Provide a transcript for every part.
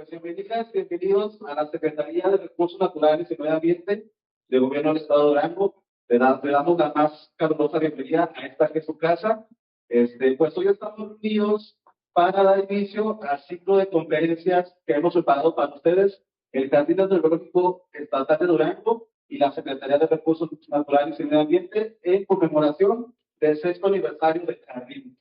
Pues bienvenidas, bienvenidos a la Secretaría de Recursos Naturales y Medio Ambiente del Gobierno del Estado de Durango. Le damos la más calurosa bienvenida a esta que es su casa. Pues hoy estamos reunidos para dar inicio al ciclo de conferencias que hemos preparado para ustedes, el Jardín Hidrológico Estatal de Durango y la Secretaría de Recursos Naturales y Medio Ambiente en conmemoración del 6º aniversario del Jardín.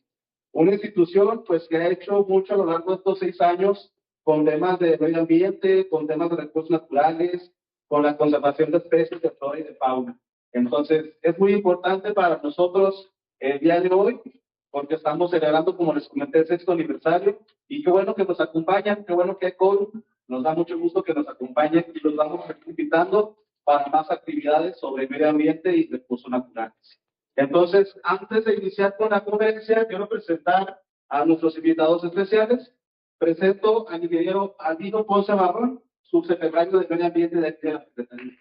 Una institución pues que ha hecho mucho a lo largo de estos 6 años con temas de medio ambiente, con temas de recursos naturales, con la conservación de especies de flora y de fauna. Entonces, es muy importante para nosotros el día de hoy, porque estamos celebrando, como les comenté, el 6º aniversario, y qué bueno que nos acompañan, qué bueno que hay quórum, nos da mucho gusto que nos acompañen y los vamos invitando para más actividades sobre medio ambiente y recursos naturales. Entonces, antes de iniciar con la conferencia, quiero presentar a nuestros invitados especiales. Presento al ingeniero Albino Ponce Barrón, subsecretario de Medio Ambiente de la Secretaría.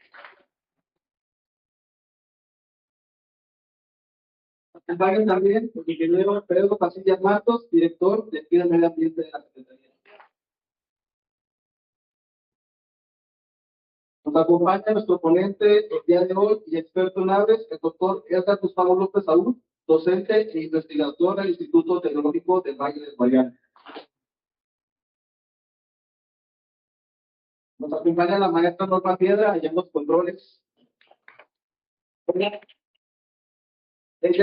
Acompañan también el ingeniero Pedro Pasillas Matos, director de Medio Ambiente de la Secretaría. Nos acompaña nuestro ponente el día de hoy y experto en aves, el doctor Edgar Gustavo López Saúl, docente e investigador del Instituto Tecnológico del Valle del Guayana. Nos acompaña la maestra Norma Piedra, allá en los controles. Ella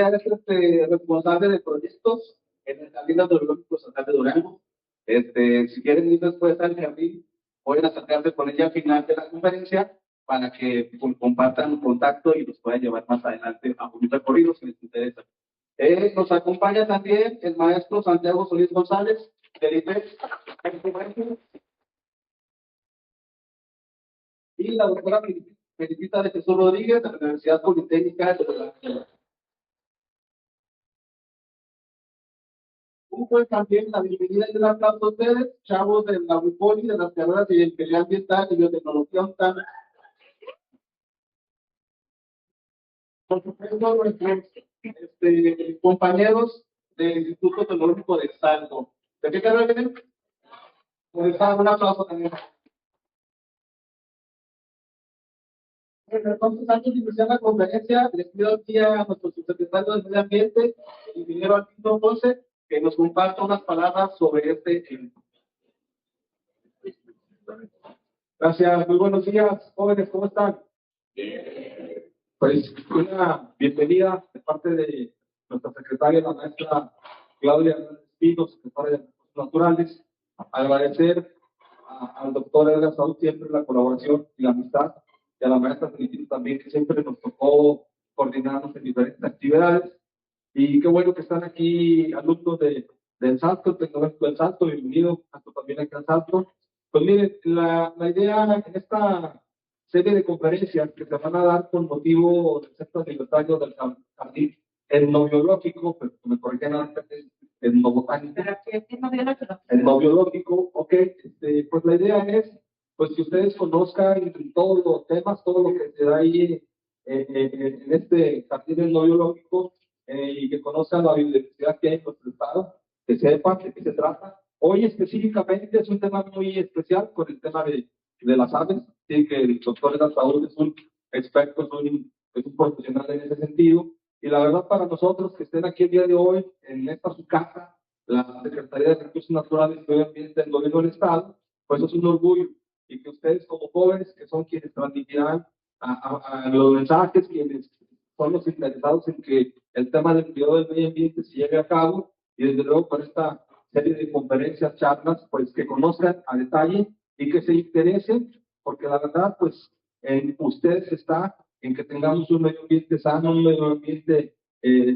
es responsable de proyectos en el Jardín Hidrológico Estatal de Durango. Si quieren ir después al jardín, pueden acercarse con ella al final de la conferencia para que compartan un contacto y los puedan llevar más adelante a un recorrido si les interesa. Nos acompaña también el maestro Santiago Solís González, del IPEX, y la doctora Felicita de Jesús Rodríguez, de la Universidad Politécnica de Durango. Pues también la bienvenida y un aplauso a ustedes, chavos de la UPOLI, de las carreras de Ingeniería Ambiental y Biotecnología UNTAN. Por supuesto, nuestros compañeros del Instituto Tecnológico de Salto. ¿De qué carrera vienen? Pues un aplauso también. Bueno, entonces, antes de iniciar la conferencia, les pido aquí a nuestro subsecretario de Medio Ambiente, el ingeniero Albino Ponce, que nos comparta unas palabras sobre este tema. Gracias, muy buenos días, jóvenes, ¿cómo están? Pues una bienvenida de parte de nuestra secretaria, la maestra Claudia Espino, secretaria de Recursos Naturales. Agradecer al doctor Edgar Saúl siempre la colaboración y la amistad, y a la maestra Felicita también, que siempre nos tocó coordinarnos en diferentes actividades. Y qué bueno que están aquí alumnos del Salto, Tecnológico del Salto, bienvenido, tanto también acá al Salto. Pues miren, la idea en esta serie de conferencias que se van a dar con motivo del 6º aniversario del jardín etnobiológico, pero me corrigen antes, etnobotánico. Etnobiológico, ok, pues la idea es pues que ustedes conozcan todos los temas, todo lo que se da ahí en este jardín etnobiológico, y que conozcan la biodiversidad que hay en nuestro estado, que sepan de qué se trata. Hoy específicamente es un tema muy especial con el tema de las aves, sí, que el doctor Edgar Saúl es un experto, es un profesional en ese sentido, y la verdad para nosotros que estén aquí el día de hoy, en esta su casa, la Secretaría de Recursos Naturales y Medio Ambiente del Gobierno del Estado, pues es un orgullo, y que ustedes como jóvenes, que son quienes transmitirán a los mensajes, quienes son los interesados en que el tema del cuidado del medio ambiente se lleve a cabo, y desde luego con esta serie de conferencias, charlas, pues que conozcan a detalle y que se interesen, porque la verdad, pues, en ustedes está en que tengamos un medio ambiente sano, un medio ambiente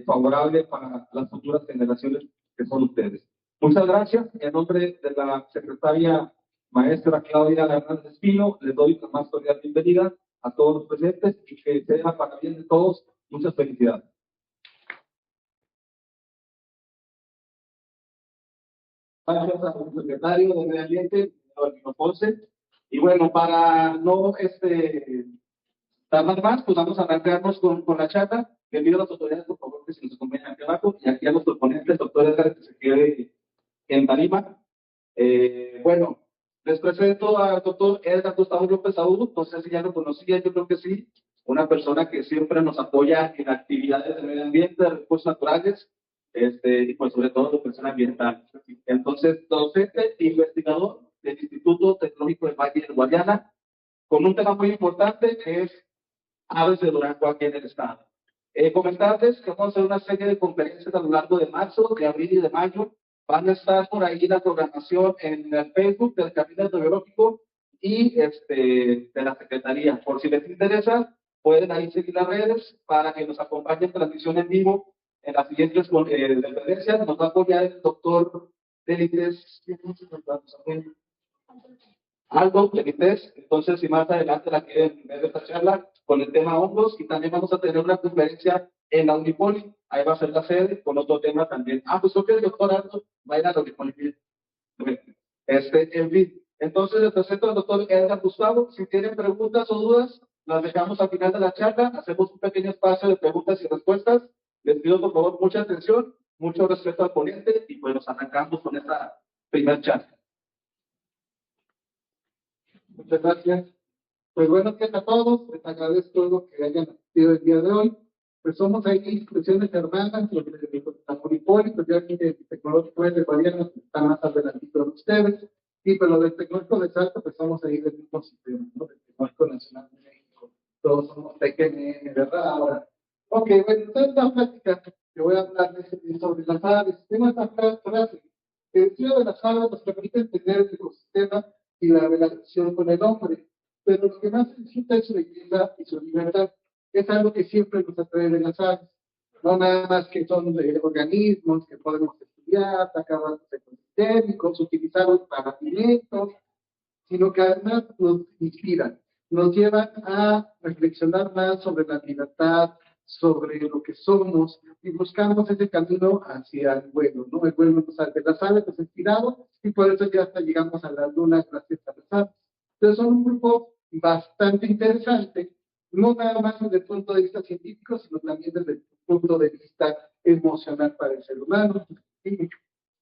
favorable para las futuras generaciones que son ustedes. Muchas gracias. En nombre de la secretaria maestra Claudia Hernández Espino, les doy la más cordial bienvenida a todos los presentes y que sea para bien de todos. Muchas felicidades. Gracias al secretario de Medio Ambiente, Albino Ponce. Y bueno, para no tardar más, pues vamos a arrancarnos con la charla. Le pido a las autoridades, por favor, que se nos acompañen aquí abajo, y aquí a nuestro ponente, el doctor Edgar, que se quede en tarima. Bueno, Les presento al doctor Edgar Gustavo López Saúl, no sé si ya lo conocía, yo creo que sí, una persona que siempre nos apoya en actividades de medio ambiente, de recursos naturales, y pues sobre todo educación ambiental. Entonces, docente e investigador del Instituto Tecnológico del Valle de Guadiana, con un tema muy importante que es aves de Durango aquí en el estado. Comentarles que vamos a hacer una serie de conferencias a lo largo de marzo, de abril y de mayo. Van a estar por ahí la programación en el Facebook del Gabinete Biológico y de la Secretaría. Por si les interesa, pueden ahí seguir las redes para que nos acompañen en transmisión en vivo en las siguientes conferencias. Nos va a apoyar el doctor Delites algo de ITES. Entonces, si más adelante la quieren ver esta charla con el tema hongos, y también vamos a tener una conferencia en la Unipoli, ahí va a ser la sede con otro tema también. Pues creo que el doctor Arno va a ir a la Unipoli. En fin, entonces les presento al doctor Edgar Gustavo. Si tienen preguntas o dudas, las dejamos al final de la charla, hacemos un pequeño espacio de preguntas y respuestas. Les pido por favor mucha atención, mucho respeto al ponente, y pues nos arrancamos con esta primera charla. Muchas gracias. Pues buenos días a todos, les agradezco lo que hayan asistido el día de hoy. Pues somos ahí instituciones hermanas, los de la Unipoli, pues ya que el tecnológico es de Guadiana, está más adelantito de ustedes, y pues lo del tecnológico de Salta, pues somos ahí del mismo sistema, ¿no? Del Tecnológico Nacional de México. Todos somos TECNM, ¿verdad? Ahora, ok, bueno, entonces la plática que voy a hablarles sobre las aves. Tengo esta frase: el estudio de las aves nos permite entender el ecosistema y la relación con el hombre. Pero lo que más necesita es su belleza y su libertad. Es algo que siempre nos atrae de las aves. No nada más que son organismos que podemos estudiar, sacar datos ecosistémicos, utilizarlos para alimentos, sino que además nos inspiran, nos llevan a reflexionar más sobre la libertad, sobre lo que somos, y buscamos ese camino hacia el bueno, ¿no? El bueno nos hace las aves, nos ha inspirado, y por eso ya hasta llegamos a la luna gracias a las aves. Entonces son un grupo bastante interesante, no nada más desde el punto de vista científico, sino también desde el punto de vista emocional para el ser humano.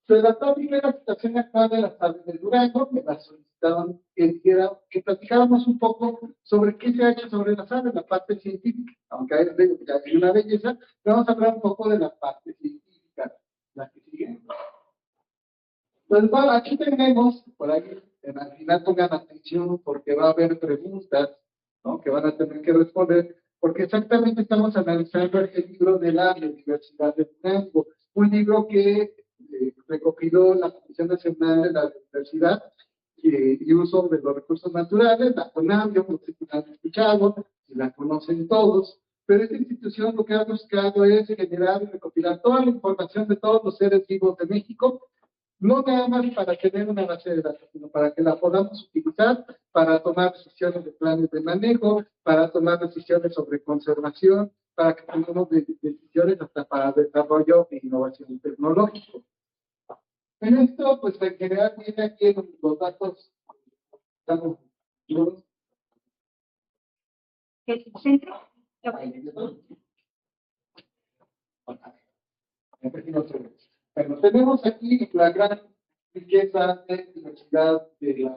Redactó primero la situación actual de las aves del Durango, me la solicitaron que platicáramos un poco sobre qué se ha hecho sobre las aves, la parte científica, aunque hay una belleza, vamos a hablar un poco de la parte científica, la que sigue. Pues bueno, aquí tenemos, por ahí, al final pongan atención porque va a haber preguntas, ¿no? Que van a tener que responder, porque exactamente estamos analizando el libro de la Biodiversidad de Durango, un libro que recopiló la Comisión Nacional de la Biodiversidad y Uso de los Recursos Naturales, la CONAM. Yo no sé si la han escuchado, si la conocen todos, pero esta institución lo que ha buscado es generar y recopilar toda la información de todos los seres vivos de México, no nada más para tener una base de datos, sino para que la podamos utilizar para tomar decisiones de planes de manejo, para tomar decisiones sobre conservación, para que tomemos decisiones hasta para desarrollo e innovación tecnológica. En esto, pues en general viene aquí los datos, estamos ¿El centro? Bueno, tenemos aquí la gran riqueza de diversidad de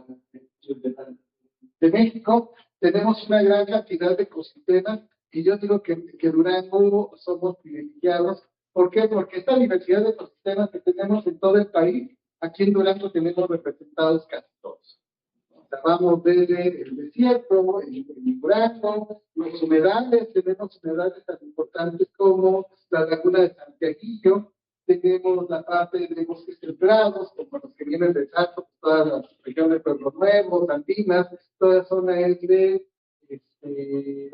México. Tenemos una gran cantidad de ecosistemas y yo digo que Durango somos privilegiados. ¿Por qué? Porque esta diversidad de ecosistemas que tenemos en todo el país, aquí en Durango tenemos representados casi todos. O sea, vamos desde el desierto, el Durango, los humedales, tenemos humedales tan importantes como la laguna de Santiaguillo, tenemos la parte de bosques templados, como los que vienen del Salto, todas las regiones de Pueblo Nuevo, Andinas, toda la zona es de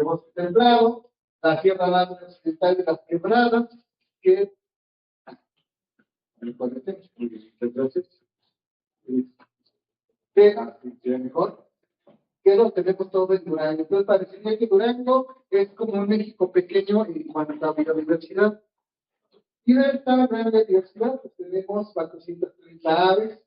bosque templado, la Sierra Madre Occidental de las Quebradas, que mejor, que lo tenemos todo en Durango. Entonces parecería que Durango es como un México pequeño en cuanto a biodiversidad. Y de esta gran biodiversidad, pues tenemos 430 aves,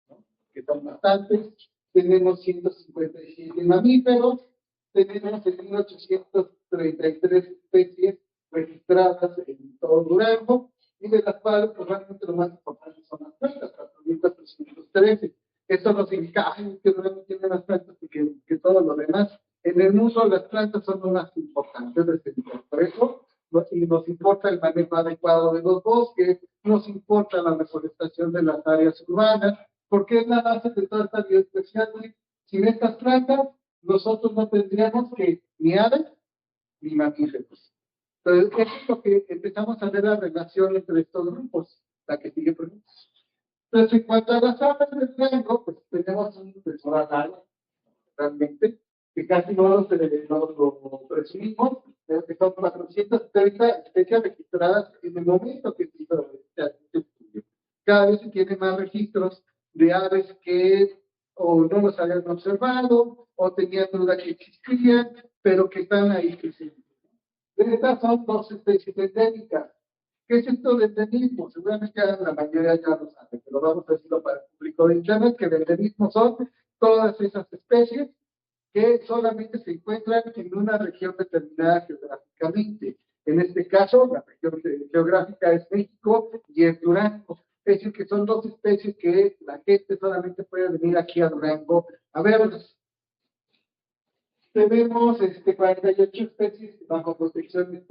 ¿no? Que son bastantes, tenemos 157 mamíferos, tenemos 1.833 especies registradas en todo Durango, y de las cuales, pues realmente lo más importante son las plantas, 4.413. Esto no significa, ay, que Durango tiene más plantas que todo lo demás. En el uso, las plantas son lo más importante de este tipo. Por eso, y nos importa el manejo adecuado de los bosques, nos importa la reforestación de las áreas urbanas, porque es la base de toda esta biodiversidad. Sin estas plantas, nosotros no tendríamos que ni aves ni mamíferos. Entonces, eso es lo que empezamos a ver la relación entre estos grupos. La que sigue, por ejemplo. Entonces, en cuanto a las aves del rango, pues tenemos un tesoro realmente, que casi no lo presumimos, pero que son 430 especies registradas en el momento que se hizo este estudio. Cada vez se tienen más registros de aves que o no los habían observado, o tenían duda que existían, pero que están ahí presentes. Estas son dos especies endémicas. ¿Qué es esto de endemismo? Seguramente la mayoría ya lo sabe, pero vamos a decirlo para el público de Internet, que el endemismo son todas esas especies que solamente se encuentran en una región determinada geográficamente. En este caso, la región geográfica es México y es Durango. Es decir, que son dos especies que la gente solamente puede venir aquí a Durango a verlas. Tenemos 48 especies bajo protección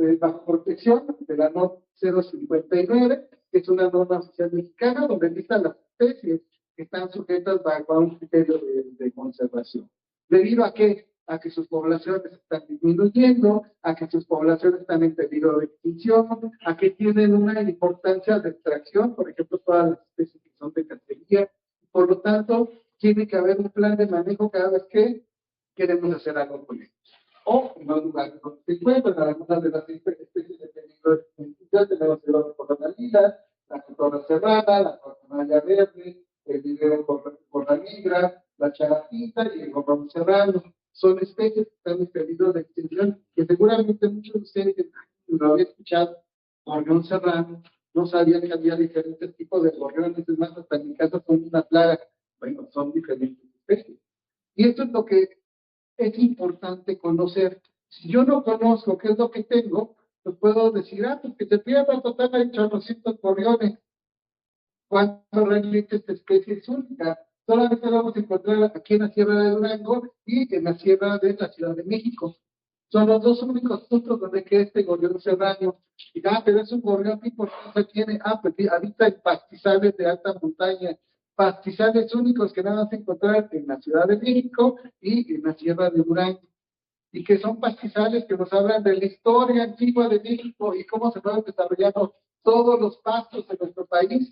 de la NOM 059, que es una norma oficial mexicana donde listan las especies que están sujetas bajo un criterio de conservación. ¿Debido a qué? A que sus poblaciones están disminuyendo, a que sus poblaciones están en peligro de extinción, a que tienen una importancia de extracción, por ejemplo, todas las especies que son de cacería. Por lo tanto, tiene que haber un plan de manejo cada vez que queremos hacer algo con ellos. O en los lugares donde se encuentran algunas de las especies de peligro de extinción, tenemos el oro corralina, la cotorra cerrada, la cornamaya verde, el vidrio corraligra, la charapita y el gorrón serrano. Son especies que están en peligro de extinción, que seguramente muchos de ustedes lo habían escuchado, gorrión serrano, no sabían que había diferentes tipos de gorriones, es más, hasta en mi casa son una plaga. Bueno, son diferentes especies. Y esto es lo que es importante conocer. Si yo no conozco qué es lo que tengo, pues puedo decir, pues que se pierda total hay 800 gorriones. Cuando realmente esta especie es única. Solamente la vamos a encontrar aquí en la Sierra de Durango y en la Sierra de la Ciudad de México. Son los dos únicos puntos donde queda este gorrión serrano. Y pero es un gorrión que importancia tiene. Pues habita en pastizales de alta montaña. Pastizales únicos que nada más encontrar en la Ciudad de México y en la Sierra de Durango. Y que son pastizales que nos hablan de la historia antigua de México y cómo se fueron desarrollando todos los pastos en nuestro país.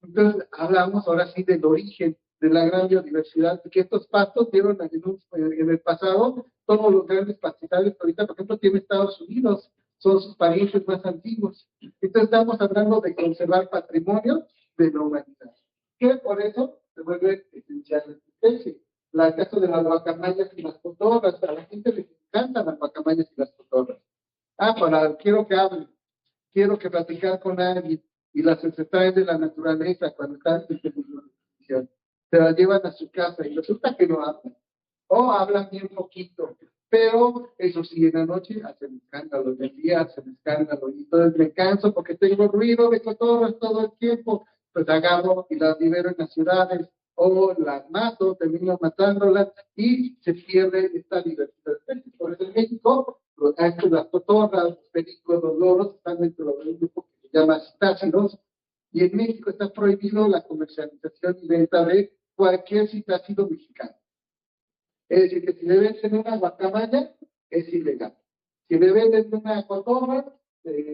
Entonces, hablamos ahora sí del origen de la gran biodiversidad, que estos pastos dieron en el pasado todos los grandes pastizales que ahorita, por ejemplo, tiene Estados Unidos, son sus parientes más antiguos. Entonces, estamos hablando de conservar patrimonio de la humanidad, que por eso se vuelve esencial esta especie. El caso de las guacamayas y las cotorras, a la gente les encantan las guacamayas y las cotorras. Quiero que hablen, quiero que platicar con alguien, y las ancestrais de la naturaleza cuando están en exposición, se las llevan a su casa y resulta que no hablan, o hablan bien poquito, pero eso sí, en la noche hacen escándalo, en el día hacen escándalo, y entonces me canso porque tengo ruido de cotorras todo el tiempo, pues agarro y las libero en las ciudades, o las mato, termino matándolas, y se pierde esta diversidad. Por eso en México, las cotorras, los pericos, los loros, están dentro de un grupo que se llama citácidos, y en México está prohibido la comercialización y venta de cualquier citácido mexicano. Es decir, que si le venden una guacamaya, es ilegal. Si le venden una cotorra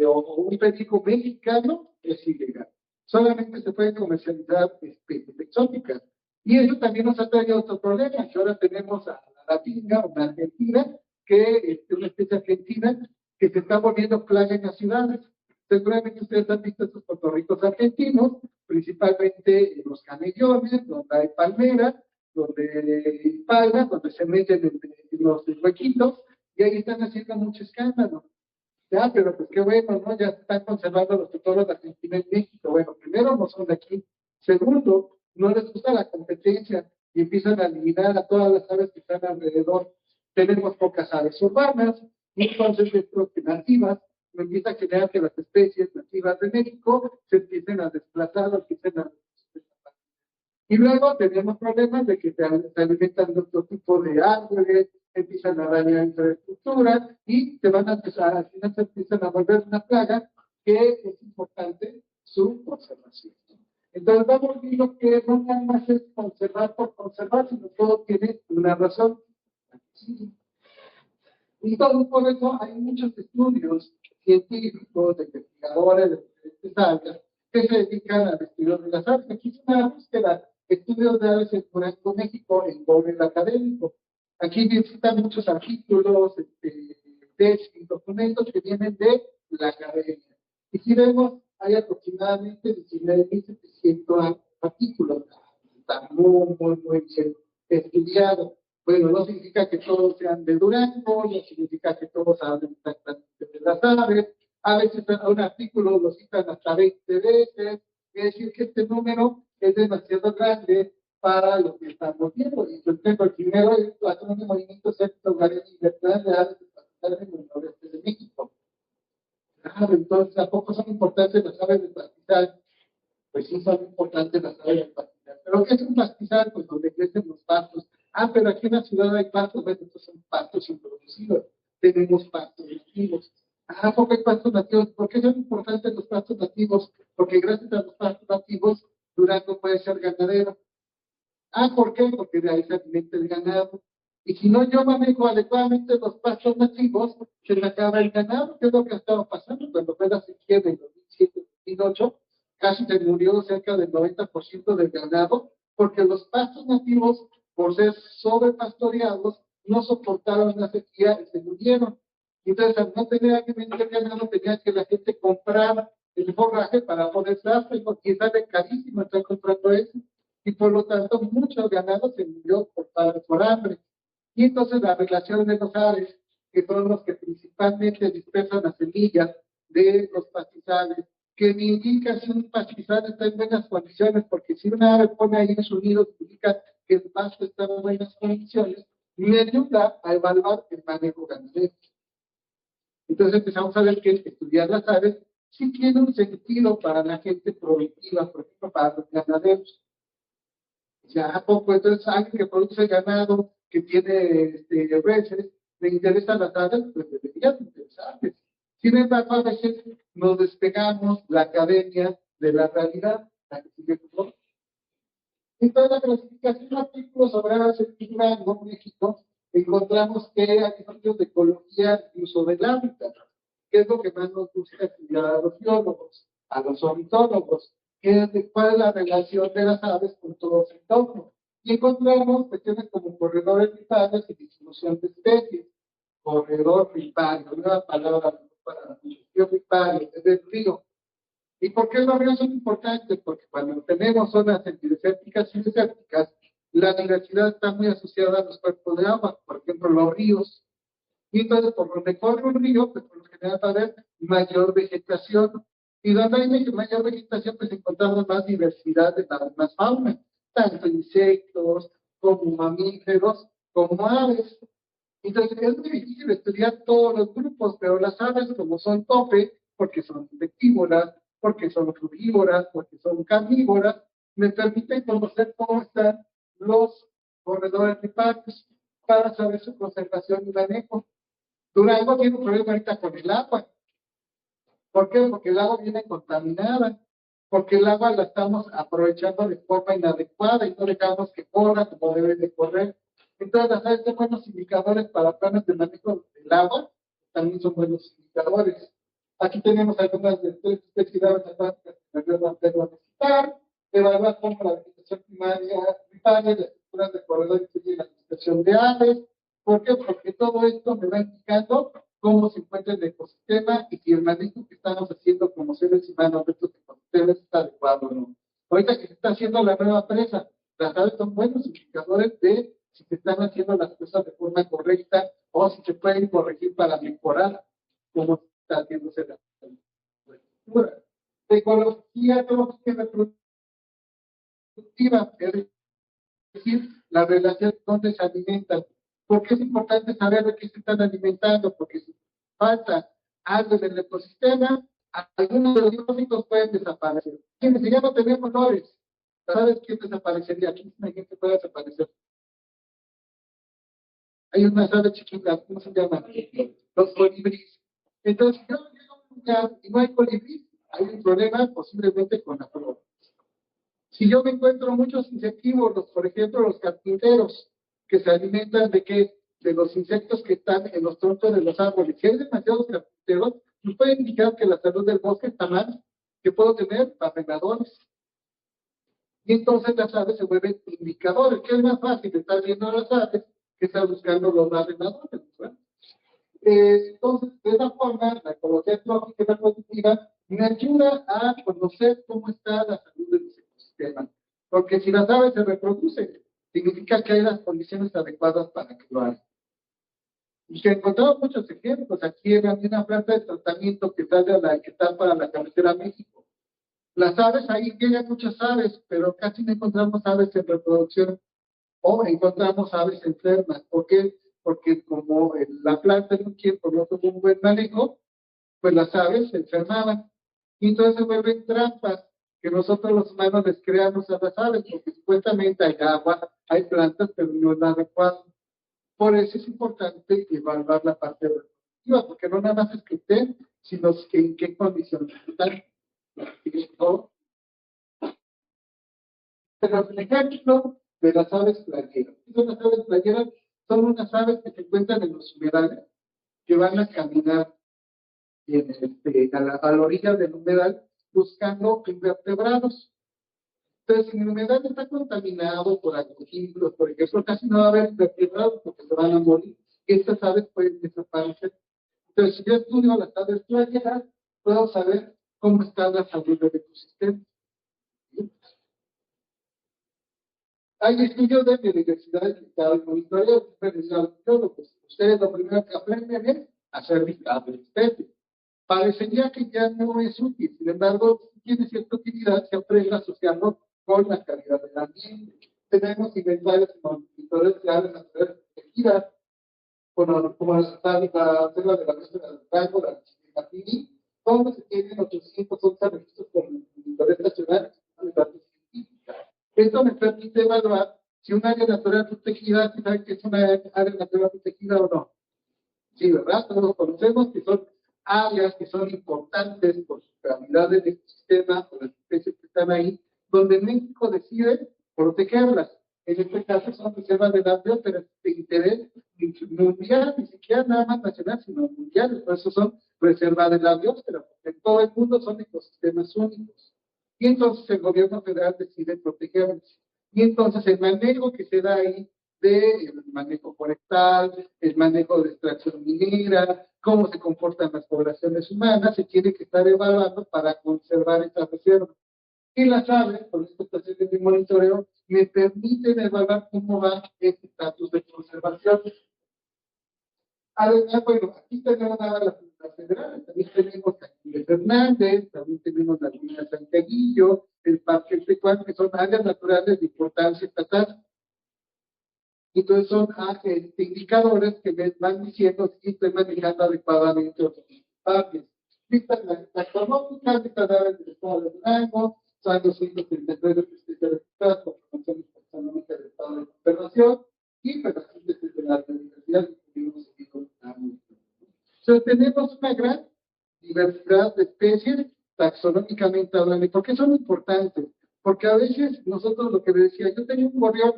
o un perico mexicano, es ilegal. Solamente se pueden comercializar especies exóticas. Y eso también nos ha traído otro problema, que ahora tenemos a la pinga, una argentina, que es una especie argentina que se está volviendo plaga en las ciudades. Seguramente ustedes han visto estos cotorritos argentinos, principalmente en los camellones, donde hay palmeras, donde hay palmas, donde se meten en los huequitos, y ahí están haciendo mucho escándalo. Ya, pero pues qué bueno, ¿no? Ya están conservando los cotorros de Argentina en México. Bueno, primero no son de aquí. Segundo, no les gusta la competencia y empiezan a eliminar a todas las aves que están alrededor. Tenemos pocas aves urbanas, y entonces esto que nativas, empieza a generar que las especies nativas de México se empiecen a desplazar o empiecen a Y luego tenemos problemas de que se alimentan de otro tipo de árboles, empiezan a dañar infraestructura y se van a empezar, al final se empiezan a volver una plaga que es importante su conservación. Entonces vamos viendo que no nada más es conservar por conservar, sino todo tiene una razón. Y todo por eso hay muchos estudios científicos, de investigadores de diferentes áreas, que se dedican al estudio de las aves. Aquí es una búsqueda, estudios de aves en Durango, México, en Google académico. Aquí visitan muchos artículos, tesis, documentos que vienen de la academia. Y si vemos, hay aproximadamente 19.700 artículos. Está muy bien estudiado. Bueno, no significa que todos sean de Durango, no significa que todos hablen exactamente de las aves. A veces un artículo lo citan hasta 20 veces. Es decir, que este número es demasiado grande para lo que estamos viendo. Y yo tengo el primero es Patrón de Movimiento Centro Hogares y Libertad de Aves en el noreste de México. Entonces, ¿a poco son importantes las aves de pastizal? Pues sí son importantes las aves de pastizal. ¿Pero qué es un pastizal? Pues donde crecen los pastos. Pero aquí en la ciudad hay pastos, bueno, estos son pastos introducidos. Tenemos pastos nativos. ¿Por qué hay pastos nativos? ¿Por qué son importantes los pastos nativos? Porque gracias a los pastos nativos, Durango puede ser ganadero. ¿Por qué? Porque de ahí se alimenta el ganado. Y si no yo manejo adecuadamente los pastos nativos, se me acaba el ganado, que es lo que ha estado pasando cuando fue la sequía de 2007-2008, casi se murió cerca del 90% del ganado, porque los pastos nativos, por ser sobrepastoreados, no soportaron la sequía y se murieron. Entonces, al no tener alimento de ganado, tenía que la gente comprar el forraje para poder darse, porque sale carísimo estar comprando eso. Y por lo tanto, muchos ganados se murió por hambre. Y entonces la relación de los aves, que son los que principalmente dispersan las semillas de los pastizales, que me indica si un pastizal está en buenas condiciones, porque si una ave pone ahí en su nido, significa que el pasto está en buenas condiciones, me ayuda a evaluar el manejo ganadero. Entonces empezamos a ver que estudiar las aves sí tiene un sentido para la gente productiva, por ejemplo, para los ganaderos. ¿A poco? Entonces alguien que produce ganado, que tiene reses, le interesan las aves, pues debería interesarles. Sin embargo, a veces nos despegamos la academia de la realidad. Entonces, la clasificación de artículos sobre aves en Durango, México, encontramos que hay estudios de ecología y uso del hábitat, que es lo que más nos gusta estudiar a los biólogos, a los ornitólogos, cuál es la relación de las aves con todo su entorno. Y encontramos cuestiones como corredores riparios y distribución de especies. Corredor ripario, nueva palabra para el ripario, es del río. ¿Y por qué los ríos son importantes? Porque cuando tenemos zonas semidesérticas y desérticas, la diversidad está muy asociada a los cuerpos de agua, por ejemplo, los ríos. Y entonces, por donde corre un río, pues por lo general va a haber mayor vegetación. Y donde hay mayor vegetación, pues encontramos más diversidad de la más fauna, tanto insectos, como mamíferos, como aves. Entonces, es muy difícil estudiar todos los grupos, pero las aves, como son tope, porque son insectívoras, porque son frugívoras, porque son carnívoras, me permiten conocer cómo están los corredores riparios para saber su conservación y manejo. Durango tiene un problema ahorita con el agua. ¿Por qué? Porque el agua viene contaminada, porque el agua la estamos aprovechando de forma inadecuada y no dejamos que corra como debe de correr. Entonces, las aves son buenos indicadores para planes de manejo del agua, también son buenos indicadores. Aquí tenemos algunas de tres especies de aves acuáticas que me voy a citar, evaluar cómo la vegetación primaria, las estructuras de corredores y la dispersión de aves. ¿Por qué? Porque todo esto me va indicando cómo se encuentra el ecosistema y si el manejo que estamos haciendo como seres humanos de estos ecosistemas está adecuado o no. Ahorita que se está haciendo la nueva presa, las aves son buenos indicadores de si se están haciendo las cosas de forma correcta o si se pueden corregir para mejorar cómo está haciéndose la estructura. Ecología reproductiva, es decir, la relación donde se alimentan. ¿Por qué es importante saber de qué se están alimentando? Porque si falta algo en el ecosistema, algunos de los biológicos pueden desaparecer. Ya no tenemos flores, ¿Sabes quién desaparecería? ¿Quién imagina que puede desaparecer? Hay unas aves chiquitas, ¿cómo se llaman? Los colibríes. Entonces, si yo llego a un lugar y no hay colibrí, hay un problema posiblemente con la flora. Si yo me encuentro muchos insectívoros, por ejemplo, los carpinteros, que se alimentan de qué? De los insectos que están en los troncos de los árboles. Si hay demasiados carpinteros, nos puede indicar que la salud del bosque está mal, que puedo tener barrenadores. Y entonces las aves se vuelven indicadores, que es más fácil estar viendo a las aves que estar buscando los barrenadores, ¿verdad? Entonces, de esa forma, la ecología etnológica y la cognitiva me ayuda a conocer cómo está la salud de los ecosistemas. Porque si las aves se reproducen, significa que hay las condiciones adecuadas para que lo hagan. Y que encontramos muchos ejemplos. Aquí hay una planta de tratamiento que está para la carretera México. Las aves, ahí llegan muchas aves, pero casi no encontramos aves en reproducción o encontramos aves enfermas. ¿Por qué? Porque como la planta en un tiempo no tuvo un buen manejo, pues las aves se enfermaban. Y entonces se vuelven trampas que nosotros los humanos les creamos a las aves, porque supuestamente hay agua, hay plantas, pero no es la adecuada. Por eso es importante evaluar la parte reproductiva, porque no nada más es que estén, sino que en qué condiciones están. Pero el ejemplo de las aves playeras. Son las aves playeras, son unas aves que se encuentran en los humedales, que van a caminar a la orilla del humedal buscando invertebrados. Entonces, si el humedal está contaminado por agroquímicos, por ejemplo, casi no va a haber invertebrados porque se van a morir. Estas aves pueden desaparecer. Entonces, si yo estudio las aves playeras, puedo saber cómo está la salud del ecosistema. Hay estudios de biodiversidad que cada monitoreo, pues ustedes lo primero que aprenden es hacer listado de especies. Parecería que ya no es útil, sin embargo, tiene cierta utilidad si aprende a asociarlo con la calidad del ambiente. Tenemos inventarios y monitores de aves naturales protegidas, como la selva de la Mesa del Rango, la Chiquitapini, donde se tienen 811 registros con monitores nacionales de datos científicos. Esto me permite evaluar si un área natural protegida, si saben que es una área natural protegida o no. Sí, ¿verdad? Todos conocemos que son áreas que son importantes por su calidad del ecosistema, por las especies que están ahí, donde México decide protegerlas. En este caso son reservas de la biosfera de interés mundial, ni siquiera nada más nacional, sino mundial. Por eso son reservas de la biosfera, porque en todo el mundo son ecosistemas únicos. Y entonces el gobierno federal decide protegerlos. Y entonces el manejo que se da ahí del manejo forestal, el manejo de extracción minera, cómo se comportan las poblaciones humanas, se tiene que estar evaluando para conservar estas reservas. Y las aves, con estas estaciones de monitoreo, me permiten evaluar cómo va este estatus de conservación. Además, bueno, aquí tenemos las federales, también tenemos Aquiles Hernández, también tenemos la Línea Santiaguillo, el Parque El Tecuán, que son áreas naturales de importancia estatal. Entonces son indicadores que me van diciendo si estoy manejando adecuadamente otros parques. Listas taxonómicas, listas de aves del estado de Durango, son 239 especies registradas por formación taxonómica del estado de conservación y pues las índices de la biodiversidad que tuvimos seguido. Entonces tenemos una gran diversidad de especies taxonómicamente hablando. ¿Y por qué son importantes? Porque a veces nosotros lo que decía, yo tengo un gorrión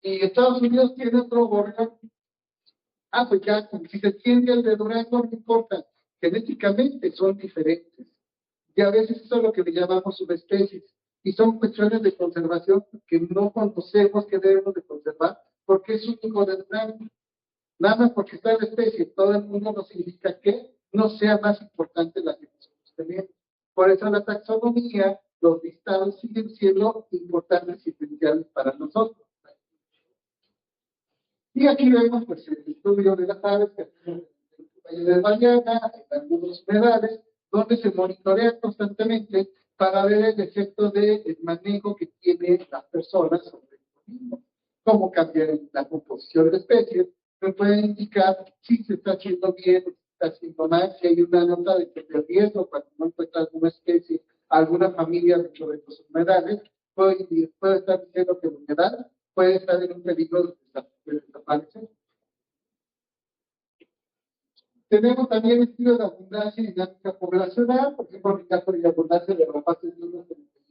y Estados Unidos tiene otro gorrión. Pues ya, si se tiene el de Durango, no importa. Genéticamente son diferentes. Y a veces eso es lo que le llamamos subespecies. Y son cuestiones de conservación que no conocemos que debemos de conservar porque es único de Durango. Nada más porque está la especie en todo el mundo no significa que no sea más importante la que nosotros tenemos. Por eso la taxonomía, los listados siguen siendo importantes y esenciales para nosotros. Y aquí vemos pues, el estudio de las aves que hacemos en el Valle de Mariana, en algunos humedales, donde se monitorea constantemente para ver el efecto del manejo que tienen las personas sobre el mismo. Cómo cambiar la composición de especies, me puede indicar si se está haciendo bien, si se está haciendo mal, si hay una nota de riesgo cuando no encuentra alguna especie, alguna familia dentro de los humedales, puede estar diciendo que la humedad puede estar en un peligro de desaparecer. Tenemos también estilos de abundancia y dinámica poblacional, por ejemplo, el caso de abundancia de rapaces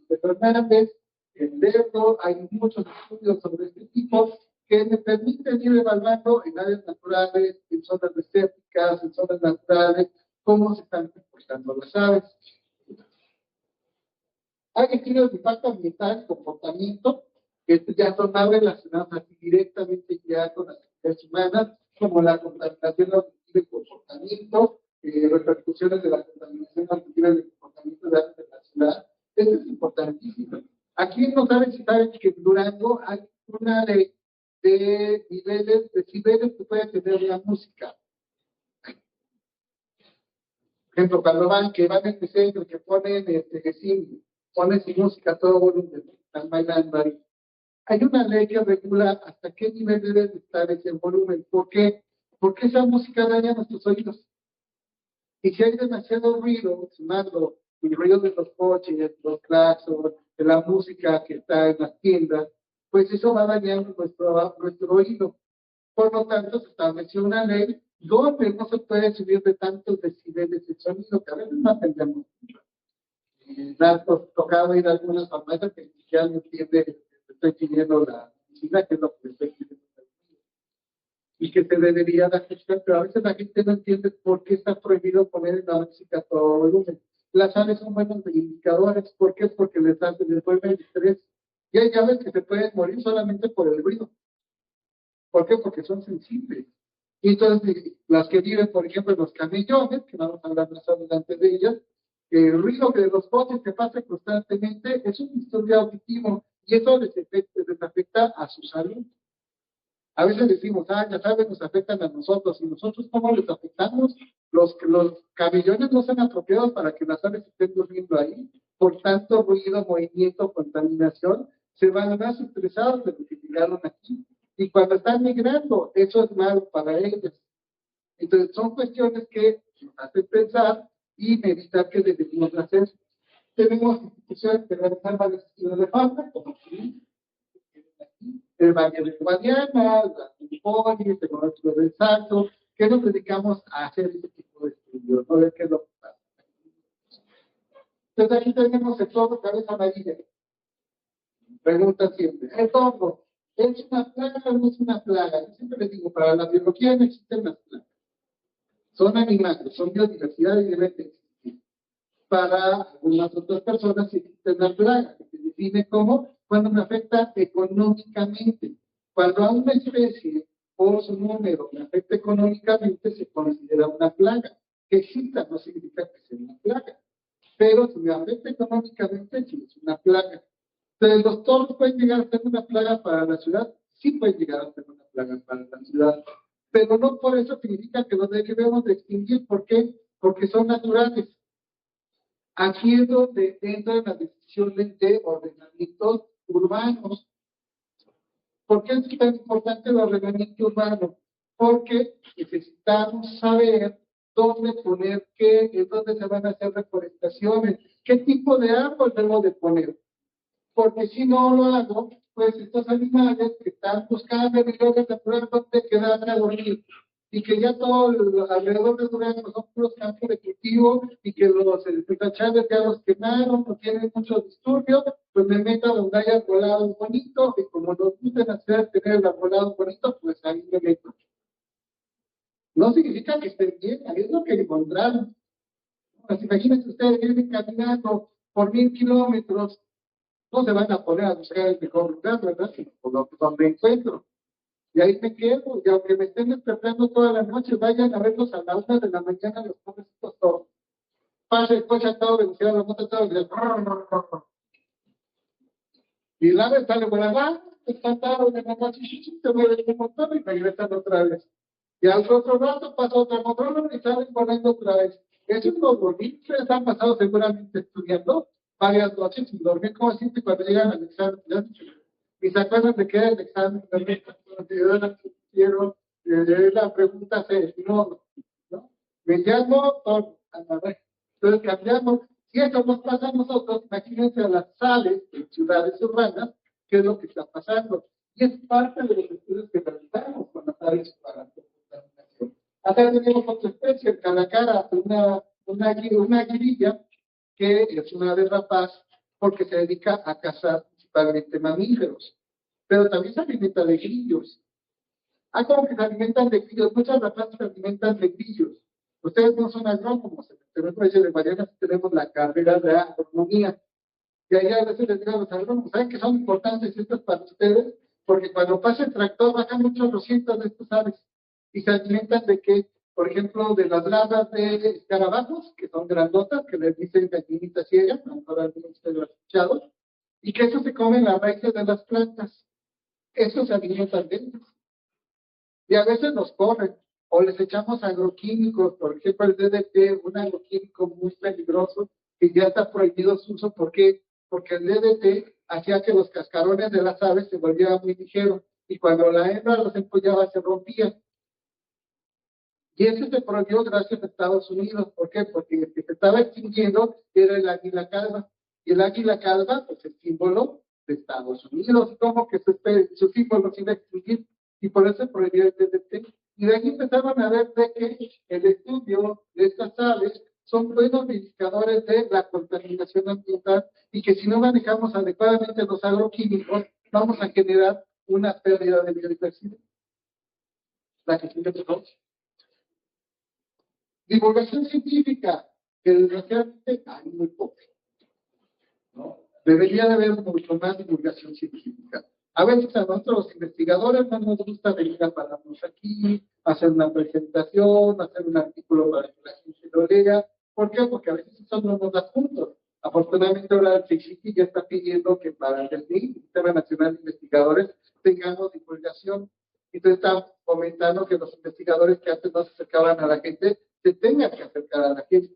de Fernández, el Lerdo, hay muchos estudios sobre este tipo que me permiten ir evaluando en áreas naturales, en zonas desérticas, en zonas naturales, cómo se están comportando las aves. Hay estudios de impacto ambiental y comportamiento, que ya son más relacionados así directamente ya con las actividades humanas, como la contaminación auditiva y comportamiento, repercusiones de la contaminación auditiva y el comportamiento de la ciudad. Esto es importantísimo. Aquí no saben si saben que en Durango hay una ley de niveles, decibeles que puede tener la música. Por ejemplo, cuando van en el centro, que ponen ponen su música a todo volumen, están bailando ahí. Hay una ley que regula hasta qué nivel debe estar ese volumen. ¿Por qué? Porque esa música daña nuestros oídos. Y si hay demasiado ruido, sumando el ruido de los coches, los claxons, de la música que está en las tiendas, pues eso va dañando nuestro oído. Por lo tanto, se estableció una ley donde no se puede subir de tantos decibeles el sonido, que a veces no entendemos mucho. Me ha tocado ir a algunas farmacias que ya no entiende, estoy pidiendo la medicina, que es lo que estoy pidiendo. Y que se debería dar atención, pero a veces la gente no entiende por qué está prohibido poner en la música a todo volumen. Las aves son buenos indicadores. ¿Por qué? Porque les vuelve el estrés. Y hay aves que se pueden morir solamente por el ruido. ¿Por qué? Porque son sensibles. Y entonces, las que viven, por ejemplo, en los camellones, que vamos a hablar más adelante de ellas, el ruido de los coches que pasa constantemente es un disturbio auditivo y eso les afecta a su salud. A veces decimos, ya saben, nos afectan a nosotros. ¿Y nosotros cómo les afectamos? Los camellones no son apropiados para que las aves estén durmiendo ahí. Por tanto, ruido, movimiento, contaminación, se van más estresados de lo que llegaron aquí. Y cuando están migrando, eso es malo para ellos. Entonces, son cuestiones que nos hacen pensar y meditar qué debemos hacer. Tenemos instituciones que realizan varios estudios de fauna, como aquí, el Valle de Guadiana, la Unipolis, el Monóxido del Salto, que nos dedicamos a hacer ese tipo de estudios, no ver qué es lo que pasa. Entonces aquí tenemos el toro cabeza amarilla. Pregunta siempre, ¿el toro es una plaga o no es una plaga? Yo siempre les digo, para la biología no existen las plagas. Son animales, son biodiversidad y deben existir. Para algunas otras personas existe una plaga, que se define como cuando me afecta económicamente. Cuando a una especie por su número me afecta económicamente, se considera una plaga. Que exista no significa que sea una plaga. Pero si me afecta económicamente, sí es una plaga. Entonces, ¿los toros pueden llegar a ser una plaga para la ciudad? Sí pueden llegar a ser una plaga para la ciudad. Pero no por eso significa que los debemos de extinguir. ¿Por qué? Porque son naturales. Aquí es donde entran las decisiones de ordenamientos urbanos. ¿Por qué es tan importante el ordenamiento urbano? Porque necesitamos saber dónde poner qué, en dónde se van a hacer reforestaciones, qué tipo de árbol debo de poner. Porque si no lo hago, pues estos animales que están buscando el lugar natural donde quedan a dormir, y que ya todo alrededor de Durango son puros campos de cultivo, y que los picachales ya los quemaron, no tienen mucho disturbio, pues me meto donde haya arbolado bonito, y como nos gusta en la ciudad tener el arbolado bonito, pues ahí me meto. No significa que estén bien, ahí es lo que encontraron. Pues imagínense ustedes, vienen caminando por 1000 kilómetros, no se van a poner a buscar el mejor lugar, ¿verdad? Sino por donde encuentro. Y ahí me quedo, y aunque me estén despertando toda la noche, vayan a verlos a la 1 de la mañana, los pobrecitos todos. Pasa el coche a toda velocidad, los motos a toda velocidad. Y la vez sale por allá, está tarde de la noche, se mueve el motor y regresan otra vez. Y al otro rato pasa otro motor y salen corriendo otra vez. Eso es lo bonito, ustedes han pasado seguramente estudiando varias noches sin dormir, como siempre cuando llegan al examen. Y se acuerdan de que era el examen también, quiero la pregunta C, no. Me llamo Tom. Entonces cambiamos. Y eso nos pasa a nosotros, imagínense a las aves en ciudades urbanas, qué es lo que está pasando. Y es parte de los estudios que realizamos con las aves para la contaminación. Acá tenemos otra especie, el caracara, una guirilla, que es una ave rapaz, porque se dedica a cazar principalmente mamíferos, pero también se alimenta de grillos. Como que se alimentan de grillos, muchas rapaces se alimentan de grillos. Ustedes no son agrónomos, en el Colegio de Mariana tenemos la carrera de agronomía, y ahí a veces les digo a los agrónomos, ¿saben que son importantes estas para ustedes? Porque cuando pasa el tractor bajan muchos los cientos de estas aves, y se alimentan de qué, por ejemplo, de las larvas de escarabajos, que son grandotas, que les dicen gallinitas ciegas, a lo mejor algunos de ustedes lo han escuchado, y que eso se come en las raíces de las plantas. Eso se alimentan de ellos. Y a veces nos corren, o les echamos agroquímicos, por ejemplo el DDT, un agroquímico muy peligroso, que ya está prohibido su uso. ¿Por qué? Porque el DDT hacía que los cascarones de las aves se volvieran muy ligeros, y cuando la hembra los empollaba se rompían. Y eso se prohibió gracias a Estados Unidos. ¿Por qué? Porque el que se estaba extinguiendo era el águila calva. Y el águila calva, pues el símbolo de Estados Unidos. ¿Cómo que su símbolo se iba a extinguir? Y por eso se prohibió el DDT. Y de ahí empezaron a ver de que el estudio de estas aves son buenos indicadores de la contaminación ambiental, y que si no manejamos adecuadamente los agroquímicos, vamos a generar una pérdida de biodiversidad. La que sigue, por favor. Divulgación científica, que desgraciadamente hay muy poco, ¿no? Debería de haber mucho más divulgación científica. A veces a nosotros los investigadores no nos gusta venir a pararnos aquí, hacer una presentación, hacer un artículo para que la gente lo lea. ¿Por qué? Porque a veces eso no nos da puntos. Afortunadamente ahora el CICITI ya está pidiendo que para el Sistema Nacional de Investigadores, tengamos divulgación. Entonces están comentando que los investigadores que antes no se acercaban a la gente, se tengan que acercar a la gente.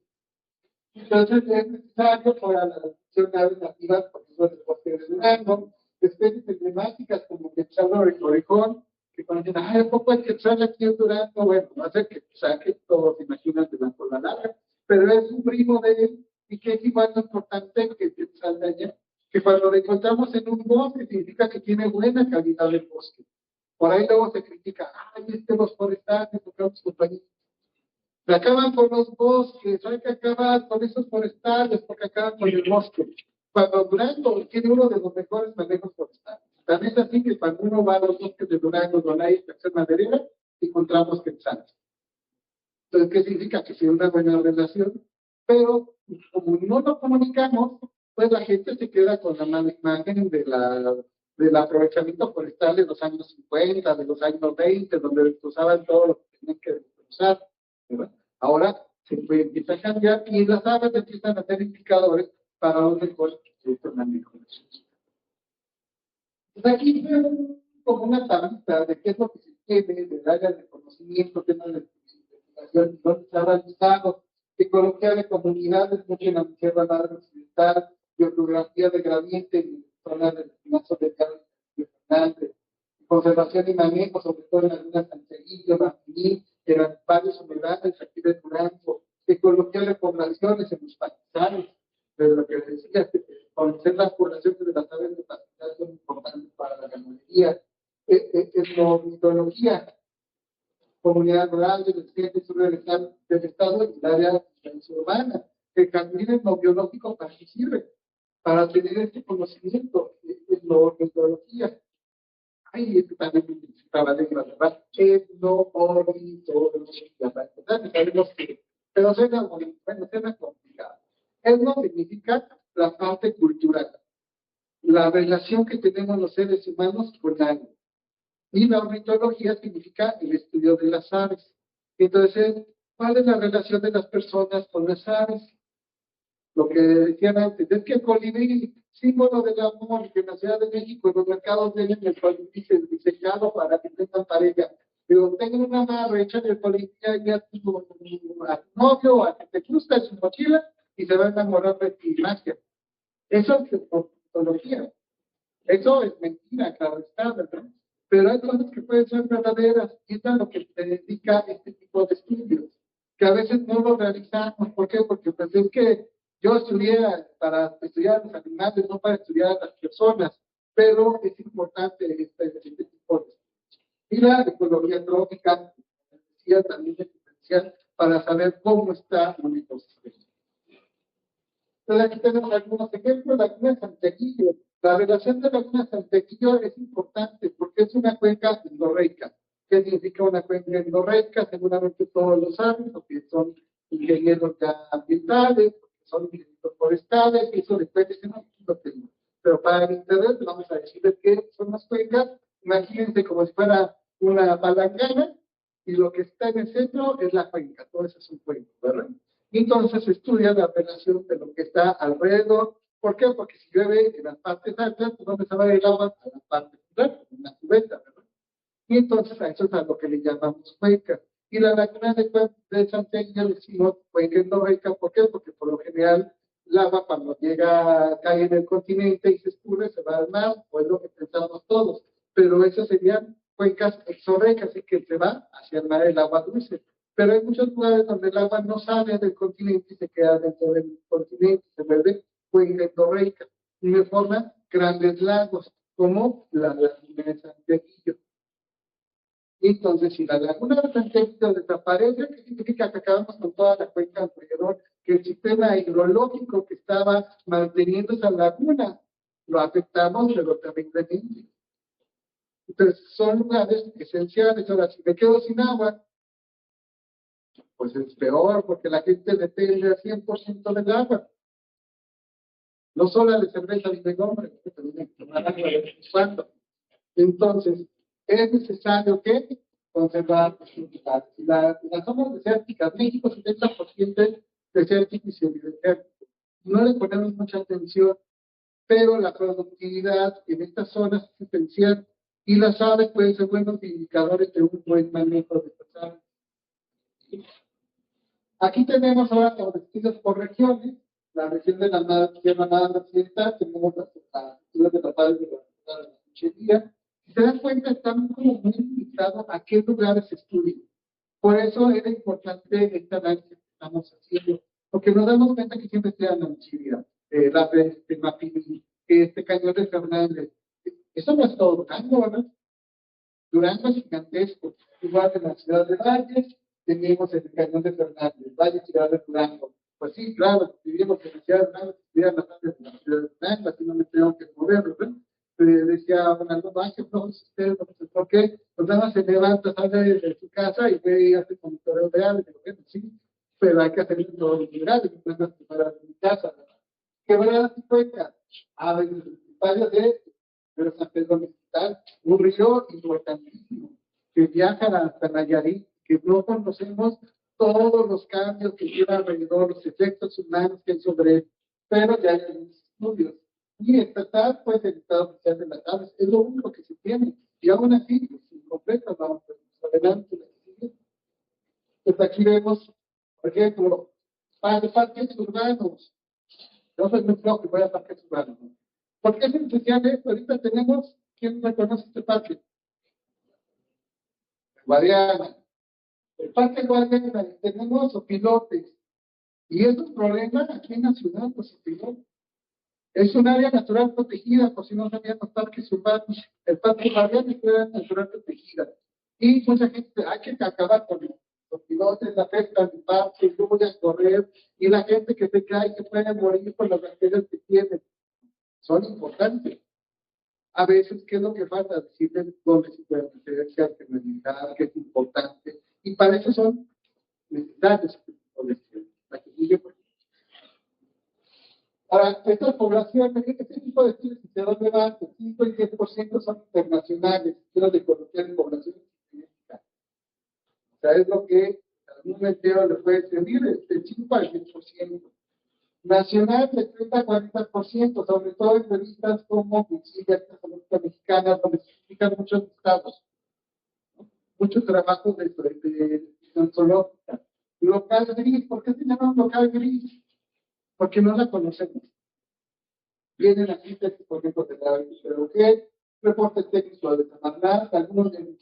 Entonces es necesario para la adopción de aves nativas, por ejemplo, del bosque de Durango, especies emblemáticas como Quetzal o Orejón, que cuando dicen, ¿a poco el Quetzal aquí en Durango? Bueno, no sé que saque, todos se imaginan de la cola larga, pero es un primo de él, y que es igual de importante que el Quetzal de allá, que cuando lo encontramos en un bosque significa que tiene buena calidad de bosque. Por ahí luego se critica, los forestales, otros compañeros. Se acaban con los bosques, hay que acabar con esos forestales porque acaban con el bosque. Cuando Durango tiene uno de los mejores manejos forestales. También es así que cuando uno va a los bosques de Durango, donde hay estación maderera, encontramos quetzales. Entonces, ¿qué significa? Que tiene una buena relación, pero como no lo comunicamos, pues la gente se queda con la mala imagen del aprovechamiento forestal de los años 50, de los años 20, donde destrozaban todo lo que tenían que destrozar. Ahora se empieza a cambiar, y las aves empiezan a ser indicadores para un mejor manejo. Entonces aquí veo como una tablita de qué es lo que se tiene del área de conocimiento, temas de investigación, dónde se ha realizado, ecología de comunidades, mucho en la Sierra Madre Occidental, biografía de gradiente en zonas del Pinazo de Fernández, conservación y manejo, sobre todo en lagunas Sancelillo, Martín, en varios humedales aquí de Durango, ecología de poblaciones en los pastizales, de lo que decía, conocer las poblaciones de las aves de pastizales son importantes para la ganadería, etnología, comunidad rural del extremo sur del estado y el área urbana. El jardín etnobiológico para qué sirve, para tener este conocimiento, etnología. Ay, es que también necesitaba de la verdad. Etnoornitología. Sabemos que, pero suena bonito, bueno, suena complicado. Etno significa la parte cultural, la relación que tenemos los seres humanos con algo. Y la ornitología significa el estudio de las aves. Entonces, ¿cuál es la relación de las personas con las aves? Lo que decían antes, es que el colibrí, símbolo del amor, que en la Ciudad de México, en los mercados venden el colibrí diseñado para que tengan pareja. Pero tengan una amarre, echan el colibrí a tu novio, a que te gusta en su mochila, y se va a enamorar de tu imagen. Eso es ornitología. Eso es mentira, claro está, ¿verdad? Pero hay cosas que pueden ser verdaderas, y es a lo que se dedica este tipo de estudios, que a veces no lo realizamos. ¿Por qué? Porque pues es que Yo estudié para estudiar los animales, no para estudiar las personas, pero es importante este tipo de estudios. Y la ecología trófica, decía, también es esencial para saber cómo está un ecosistema. Entonces aquí tenemos algunos ejemplos. Laguna de Santiaguillo. La relación de Laguna de Santiaguillo es importante porque es una cuenca endorreica. ¿Qué significa una cuenca endorreica? Seguramente todos lo saben, porque son ingenieros ya ambientales, porque son ingenieros forestales, y eso después de no lo tengo. Pero para el internet vamos a decirles qué son las cuencas. Imagínense como si fuera una palangana y lo que está en el centro es la cuenca. Todo eso es un cuenco, ¿verdad? Y entonces se estudia la relación de lo que está alrededor. ¿Por qué? Porque si llueve en las partes altas, pues ¿dónde se va el agua? A las partes altas, en la cubeta, ¿verdad? Y entonces a eso es a lo que le llamamos cuenca. Y la laguna de Santiago decimos cuenca endorreica. ¿Por qué? Porque por lo general el agua cuando llega, cae en el continente y se escurre, se va al mar, o es lo que pensamos todos. Pero esas serían cuencas exorreicas, así que se va hacia el mar el agua dulce. Pero hay muchos lugares donde el agua no sale del continente y se queda dentro del continente, se vuelve cuenca endorreica y forma grandes lagos, como la laguna de Santiaguillo. Entonces, si la laguna de Santiaguillo desaparece, ¿qué significa? Que acabamos con toda la cuenca alrededor, que el sistema hidrológico que estaba manteniendo esa laguna lo afectamos pero terriblemente. Entonces, son lugares esenciales. Ahora, si me quedo sin agua, pues es peor, porque la gente depende al 100% del agua. No solo de cerveza ni de hombre, también hay que tomar agua de vez en cuando. Entonces, es necesario que conservar los lugares. Las zonas desérticas, México 70% es desértico y semidesértico. No le ponemos mucha atención, pero la productividad en estas zonas es esencial y las aves pueden ser buenos indicadores de un buen manejo de estas aves. Aquí tenemos ahora los vestidos por regiones. La región de la Sierra Madre Occidental, tenemos las vestidos de la Paz de la Cuchería. Si se dan cuenta, están como muy limitados a qué lugares se estudian. Por eso era importante esta análisis que estamos haciendo, porque nos damos cuenta que siempre se dan Chile, la Mapimí, Cañón de Fernández. Eso no es todo Durango, ¿verdad? Durango es gigantesco. Igual en la ciudad de Valles, tenemos el Cañón de Fernández, Valles, ciudad de Durango. Pues sí, claro, vivimos en la ciudad de Durango, vivían bastante en la ciudad de Durango, así no me tengo que mover, ¿verdad? Decía Ronaldo Vázquez, no, usted, ¿por qué? Pues nada más se levanta, sale de su casa y ve y hace monitoreo de aves, bueno, sí, pero hay que hacer todo lo general, y no es para mi casa, ¿verdad? Quebradas y cuencas, aves principales de San Pedro Mexicano, un río importantísimo, que viaja hasta Nayarit, que no conocemos todos los cambios que lleva alrededor, los efectos humanos que hay sobre él, pero ya hay estudios. Y estatal, pues el Estado Oficial de las Aves, es lo único que se tiene. Y aún así, pues, incompleto, vamos adelante. Pues aquí vemos, por ejemplo, parques urbanos. Yo soy muy flojo que voy a parques urbanos. ¿Por qué es esencial esto? Ahorita tenemos, ¿quién reconoce este parque? Guadiana. El parque Guadiana, tenemos opilotes. Y es un problema aquí en la ciudad, los opilotes. Es un área natural protegida, por si no sabían los parques urbanos. El parque Guadiana es un área natural protegida. Y mucha gente, hay que acabar con los pilotes, la pesca del parque, lluvias, correr, y la gente que se cae se puede morir por las bacterias que tienen. Son importantes. A veces, ¿qué es lo que falta? Decirles dónde se puede hacer, qué alternativa, qué es importante. Y para eso son necesarios. Ahora, estas poblaciones, este tipo de estudios se dan debate, 5 y 10% son internacionales, estudios de conocer en poblaciones científicas. O sea, es lo que a algún entero le puede servir, el 5 al 10%. Nacional de 30 a 40%, sobre todo en revistas como Wikimedia, Esta Mexicana, donde se explican muchos estados, ¿no? Muchos trabajos de zoológica. Local gris, ¿por qué se llama local gris? Porque no la conocemos. Vienen aquí textos, por ejemplo, de la biología, reportes técnicos de Semarnat, algunos de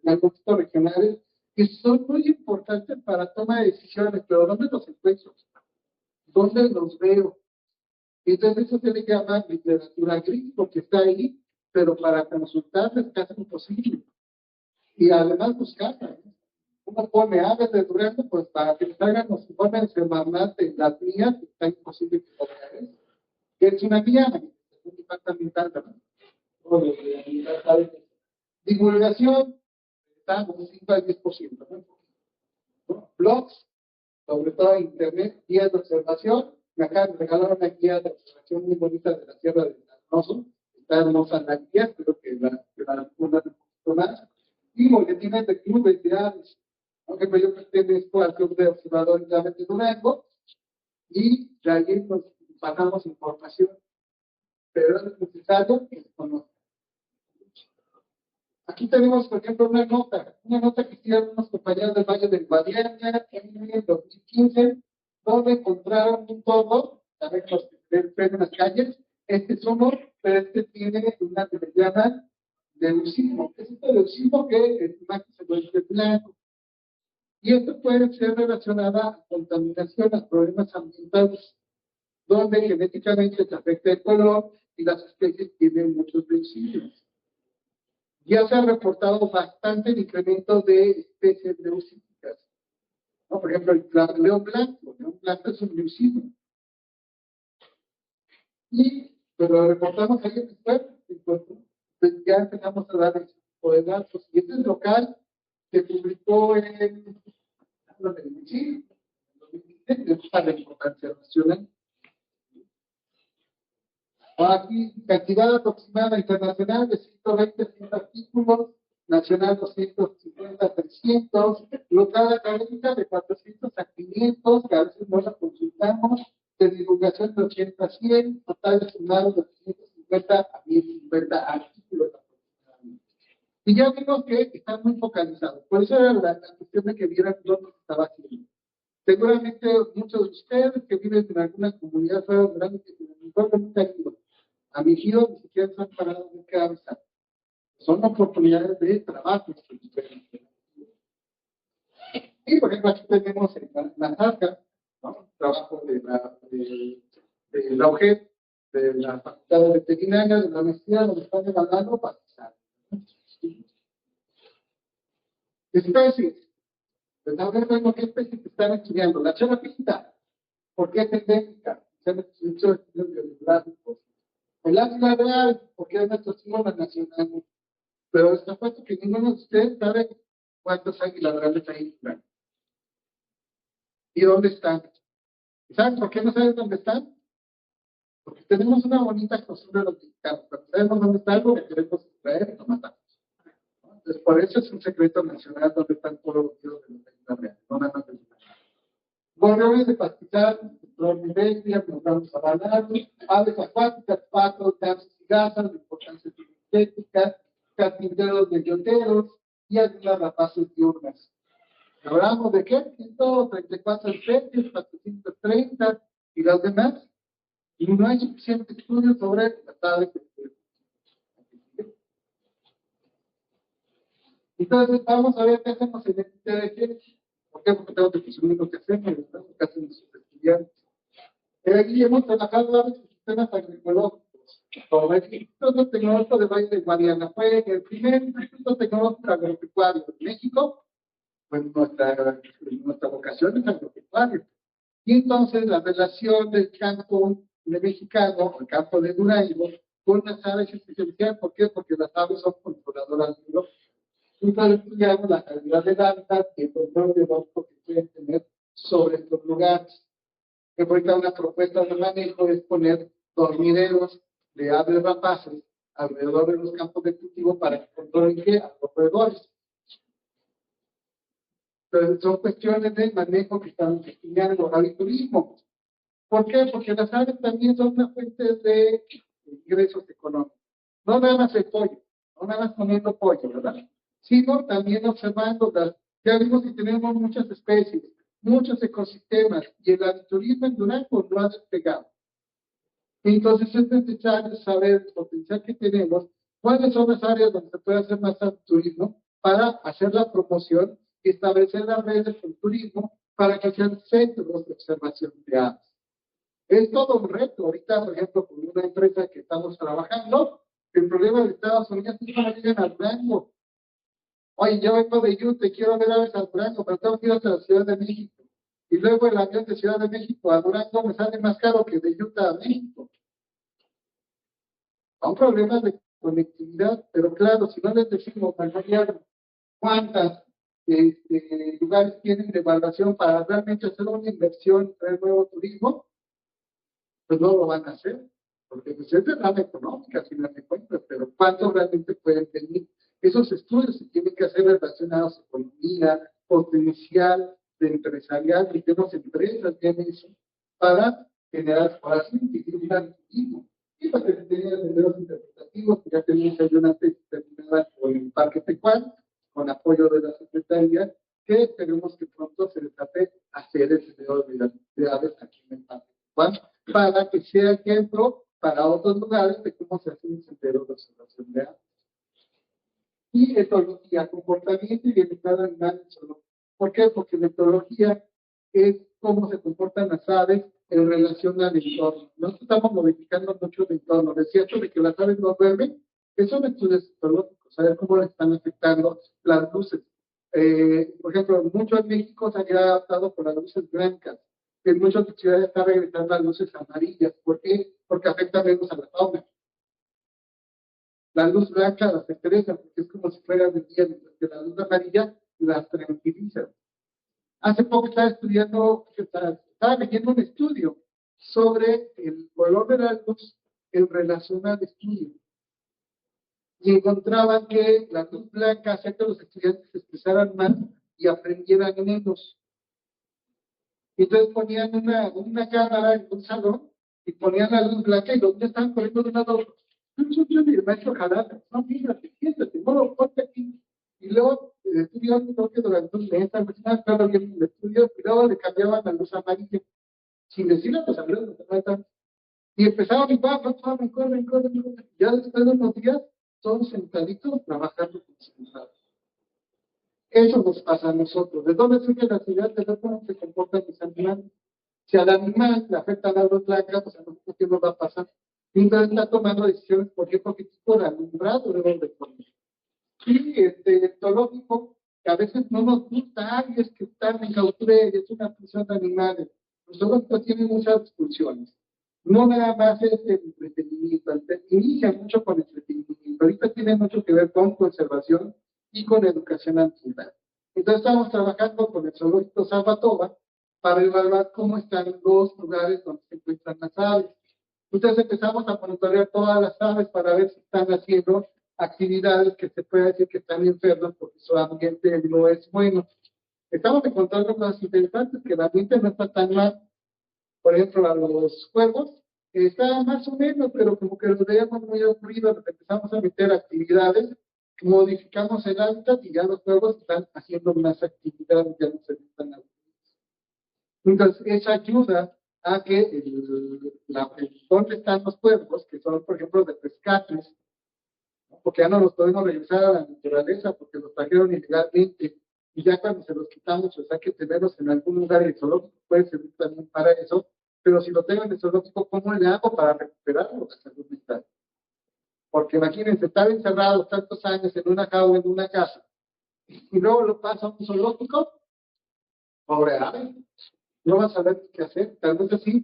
los regionales, que son muy importantes para toma de decisiones, pero ¿dónde los encuentro? ¿Dónde los veo? Y entonces eso se le llama literatura gris, porque está ahí, pero para consultar es casi imposible. Y además buscar, ¿no? Uno pone aves de Durango, pues para que salgan los informes semanales de las mías, está imposible que lo vean. Que es una guía, es un departamental, ¿verdad? Divulgación, está un 5 al 10%, ¿no? Blogs, sobre todo internet, guías de observación. Me acaban de regalar una guía de observación muy bonita de la Sierra de Arnoso. Está hermosa la guía, creo que una un poquito más. Y boletines de clubes de aves. Aunque yo pertenezco al Club de Observadores de Aves de Durango, y de ahí pues pasamos información. Pero es necesario que se conozca. Aquí tenemos, por ejemplo, una nota que hicieron unos compañeros del Valle del Guadiana en el 2015, donde encontraron un toro, saben los que ven en las calles, este es uno, pero este tiene una que le llaman leucismo. Es este leucismo que el imagen se vuelve blanco. Y esto puede ser relacionado a contaminación, a problemas ambientales, donde genéticamente se afecta el color y las especies tienen muchos leucismos. Ya se ha reportado bastante el incremento de especies leucíticas, ¿no? Por ejemplo, el león blanco es un leucismo. Y, pero lo reportamos ahí en el pueblo, pues ya empezamos a dar ese tipo de datos. Y este es local, se publicó en sí, la importancia nacional. Aquí, cantidad aproximada internacional de 120 artículos, nacional 250 300, local académica de 400 a 500, que a veces no la consultamos, de divulgación de 80 a 100, total sumados de 350 a 1050 artículos aproximadamente. Y ya vimos que están muy focalizados. Por eso era la cuestión de que vieran dónde se estaba haciendo. Seguramente muchos de ustedes que viven en alguna comunidad fuera grande que nunca han ido. A mi hijo ni siquiera se han parado de cabeza. Son oportunidades de trabajo. Y por ejemplo, aquí tenemos en la Zarca, ¿no? Trabajo de la UGEP, de la Facultad de Veterinaria, de la Universidad, donde están evaluando para pasar. Especies. Pues ahora vemos qué especies están estudiando. La charapita, ¿por qué es endémica? Se han hecho estudios bibliográficos. El águila real, porque es nuestro símbolo nacional. Pero está puesto que ninguno de ustedes sabe cuántos águilas reales hay en Durango. ¿Y dónde están? ¿Saben por qué no saben dónde están? Porque tenemos una bonita costumbre los mexicanos. Cuando sabemos dónde está algo, le queremos traer y lo matamos. Entonces, por eso es un secreto nacional donde están todos los tíos de los águilas reales. No nada más de gorriones de pastizal, flormidencia, programas abanales, aves acuáticas, patos, gansos y gazas, de importancia sintética, carpinteros de yoteros y algunas rapaces diurnas. Hablamos de qué? 134 especies, 430 y las demás. Y no hay suficiente estudio sobre las aves. Entonces, vamos a ver qué hacemos en este TDG. ¿Por qué? Porque tengo que presumir lo que hacemos, estamos casi nuestros estudiantes. Aquí hemos trabajado varios sistemas agroecológicos. Como el Instituto Tecnológico de Valle de Guadiana fue el primer Instituto Tecnológico Agropecuario de México, pues nuestra vocación es agropecuario. Y entonces la relación del campo de mexicano, el campo de Durango, con las aves especializadas. ¿Por qué? Porque las aves son controladoras biológicas. Entonces estudiamos la calidad del hábitat y el control biológico que pueden tener sobre estos lugares. Que ahorita una propuesta de manejo es poner dormideros de aves rapaces alrededor de los campos de cultivo para que controlen ¿qué? A los roedores. Entonces son cuestiones de manejo que estamos estudiando al turismo. ¿Por qué? Porque las aves también son una fuente de ingresos económicos. No nada más el pollo, no nada más comiendo pollo, ¿verdad? Sino también observando ya vimos que tenemos muchas especies, muchos ecosistemas, y el aviturismo en Durango lo ha despegado. Entonces es necesario saber el potencial que tenemos, cuáles son las áreas donde se puede hacer más turismo para hacer la promoción y establecer las redes del turismo para que sean centros de observación de aves. Es todo un reto. Ahorita, por ejemplo, con una empresa que estamos trabajando, el problema de Estados Unidos es que no llegan al rango. Oye, yo vengo de Utah, quiero ver aves al Durango, pero tengo que ir hasta la Ciudad de México. Y luego el avión de Ciudad de México a Durango me sale más caro que de Utah a México. Son problemas de conectividad, pero claro, si no les decimos al gobierno cuántas lugares tienen de evaluación para realmente hacer una inversión en traer nuevo turismo, pues no lo van a hacer, porque pues es de rama económica, si me cuentas, pero ¿cuántos realmente pueden venir? Esos estudios se tienen que hacer relacionados con economía, potencial de empresarial, y tenemos empresas que han hecho para generar exploración y generar turismo. Y para que se tengan senderos interpretativos, que ya tenemos ahí una tesis terminada con el Parque Tecuán, con apoyo de la Secretaría, que esperemos que pronto se destape hacer el sendero de aves aquí en el Parque Tecuán, para que sea ejemplo para otros lugares de cómo se hace un sendero de observación de aves. Y etología, comportamiento y bienestar animal en zoológico. ¿Por qué? Porque la etología es cómo se comportan las aves en relación al entorno. Nosotros estamos modificando mucho el entorno. Decía esto de que las aves no duermen, que son estudios etológicos, saber cómo le están afectando las luces. Por ejemplo, mucho en México se ha adaptado por las luces blancas. En muchas ciudades está regresando a luces amarillas. ¿Por qué? Porque afecta menos a la fauna. La luz blanca las estresa, porque es como si fuera de día, mientras que la luz amarilla las tranquiliza. Hace poco estaba leyendo un estudio sobre el color de la luz en relación al estudio. Y encontraban que la luz blanca hacía que los estudiantes se expresaran más y aprendieran menos. Entonces ponían una cámara en un salón y ponían la luz blanca y los niños estaban corriendo de un lado a otro. El maestro Jarata, no, fíjate, siéntate, no, ponte aquí. Y luego estudiaron, creo que durante un mes, estaba bien el estudio, y luego le cambiaban la luz amarilla, sin decirle a los alumnos, y empezaban y corren. Ya después de unos días, todos sentaditos trabajando con celulares. Eso nos pasa a nosotros. ¿De dónde surge la actividad de ver cómo se comportan los animales? Si al animal le afecta la luz blanca, pues a nosotros qué nos va a pasar. Y entonces está tomando decisiones, por ejemplo, qué tipo de alumbrado deben de poner. Y etológico, que a veces no nos gusta, ay, es que están en cautiverio, es una función de animales. Los zoológicos tienen muchas funciones. No nada más es el entretenimiento, inicia mucho con entretenimiento. Ahorita tiene mucho que ver con conservación y con educación ambiental. Entonces estamos trabajando con el zoológico Zapatoba para evaluar cómo están los lugares donde se encuentran las aves. Entonces empezamos a monitorear todas las aves para ver si están haciendo actividades que se puede decir que están enfermas porque su ambiente no es bueno. Estamos encontrando cosas interesantes, que el ambiente no está tan mal. Por ejemplo, a los juegos, está más o menos, pero como que los veíamos muy aburridos, empezamos a meter actividades, modificamos el hábitat y ya los juegos están haciendo más actividades, ya no se están aburridos. Entonces, eso ayuda a que donde están los pueblos, que son, por ejemplo, de pescados, ¿no? Porque ya no los podemos regresar a la naturaleza porque los trajeron ilegalmente, y ya cuando se los quitamos, pues hay que tenerlos en algún lugar, y el zoológico puede servir también para eso, pero si lo tengo en el zoológico, ¿cómo le hago para recuperarlo la salud mental? Porque imagínense, estar encerrado tantos años en una jaula, en una casa, y luego lo pasa a un zoológico, pobre ave, no va a saber qué hacer. Tal vez así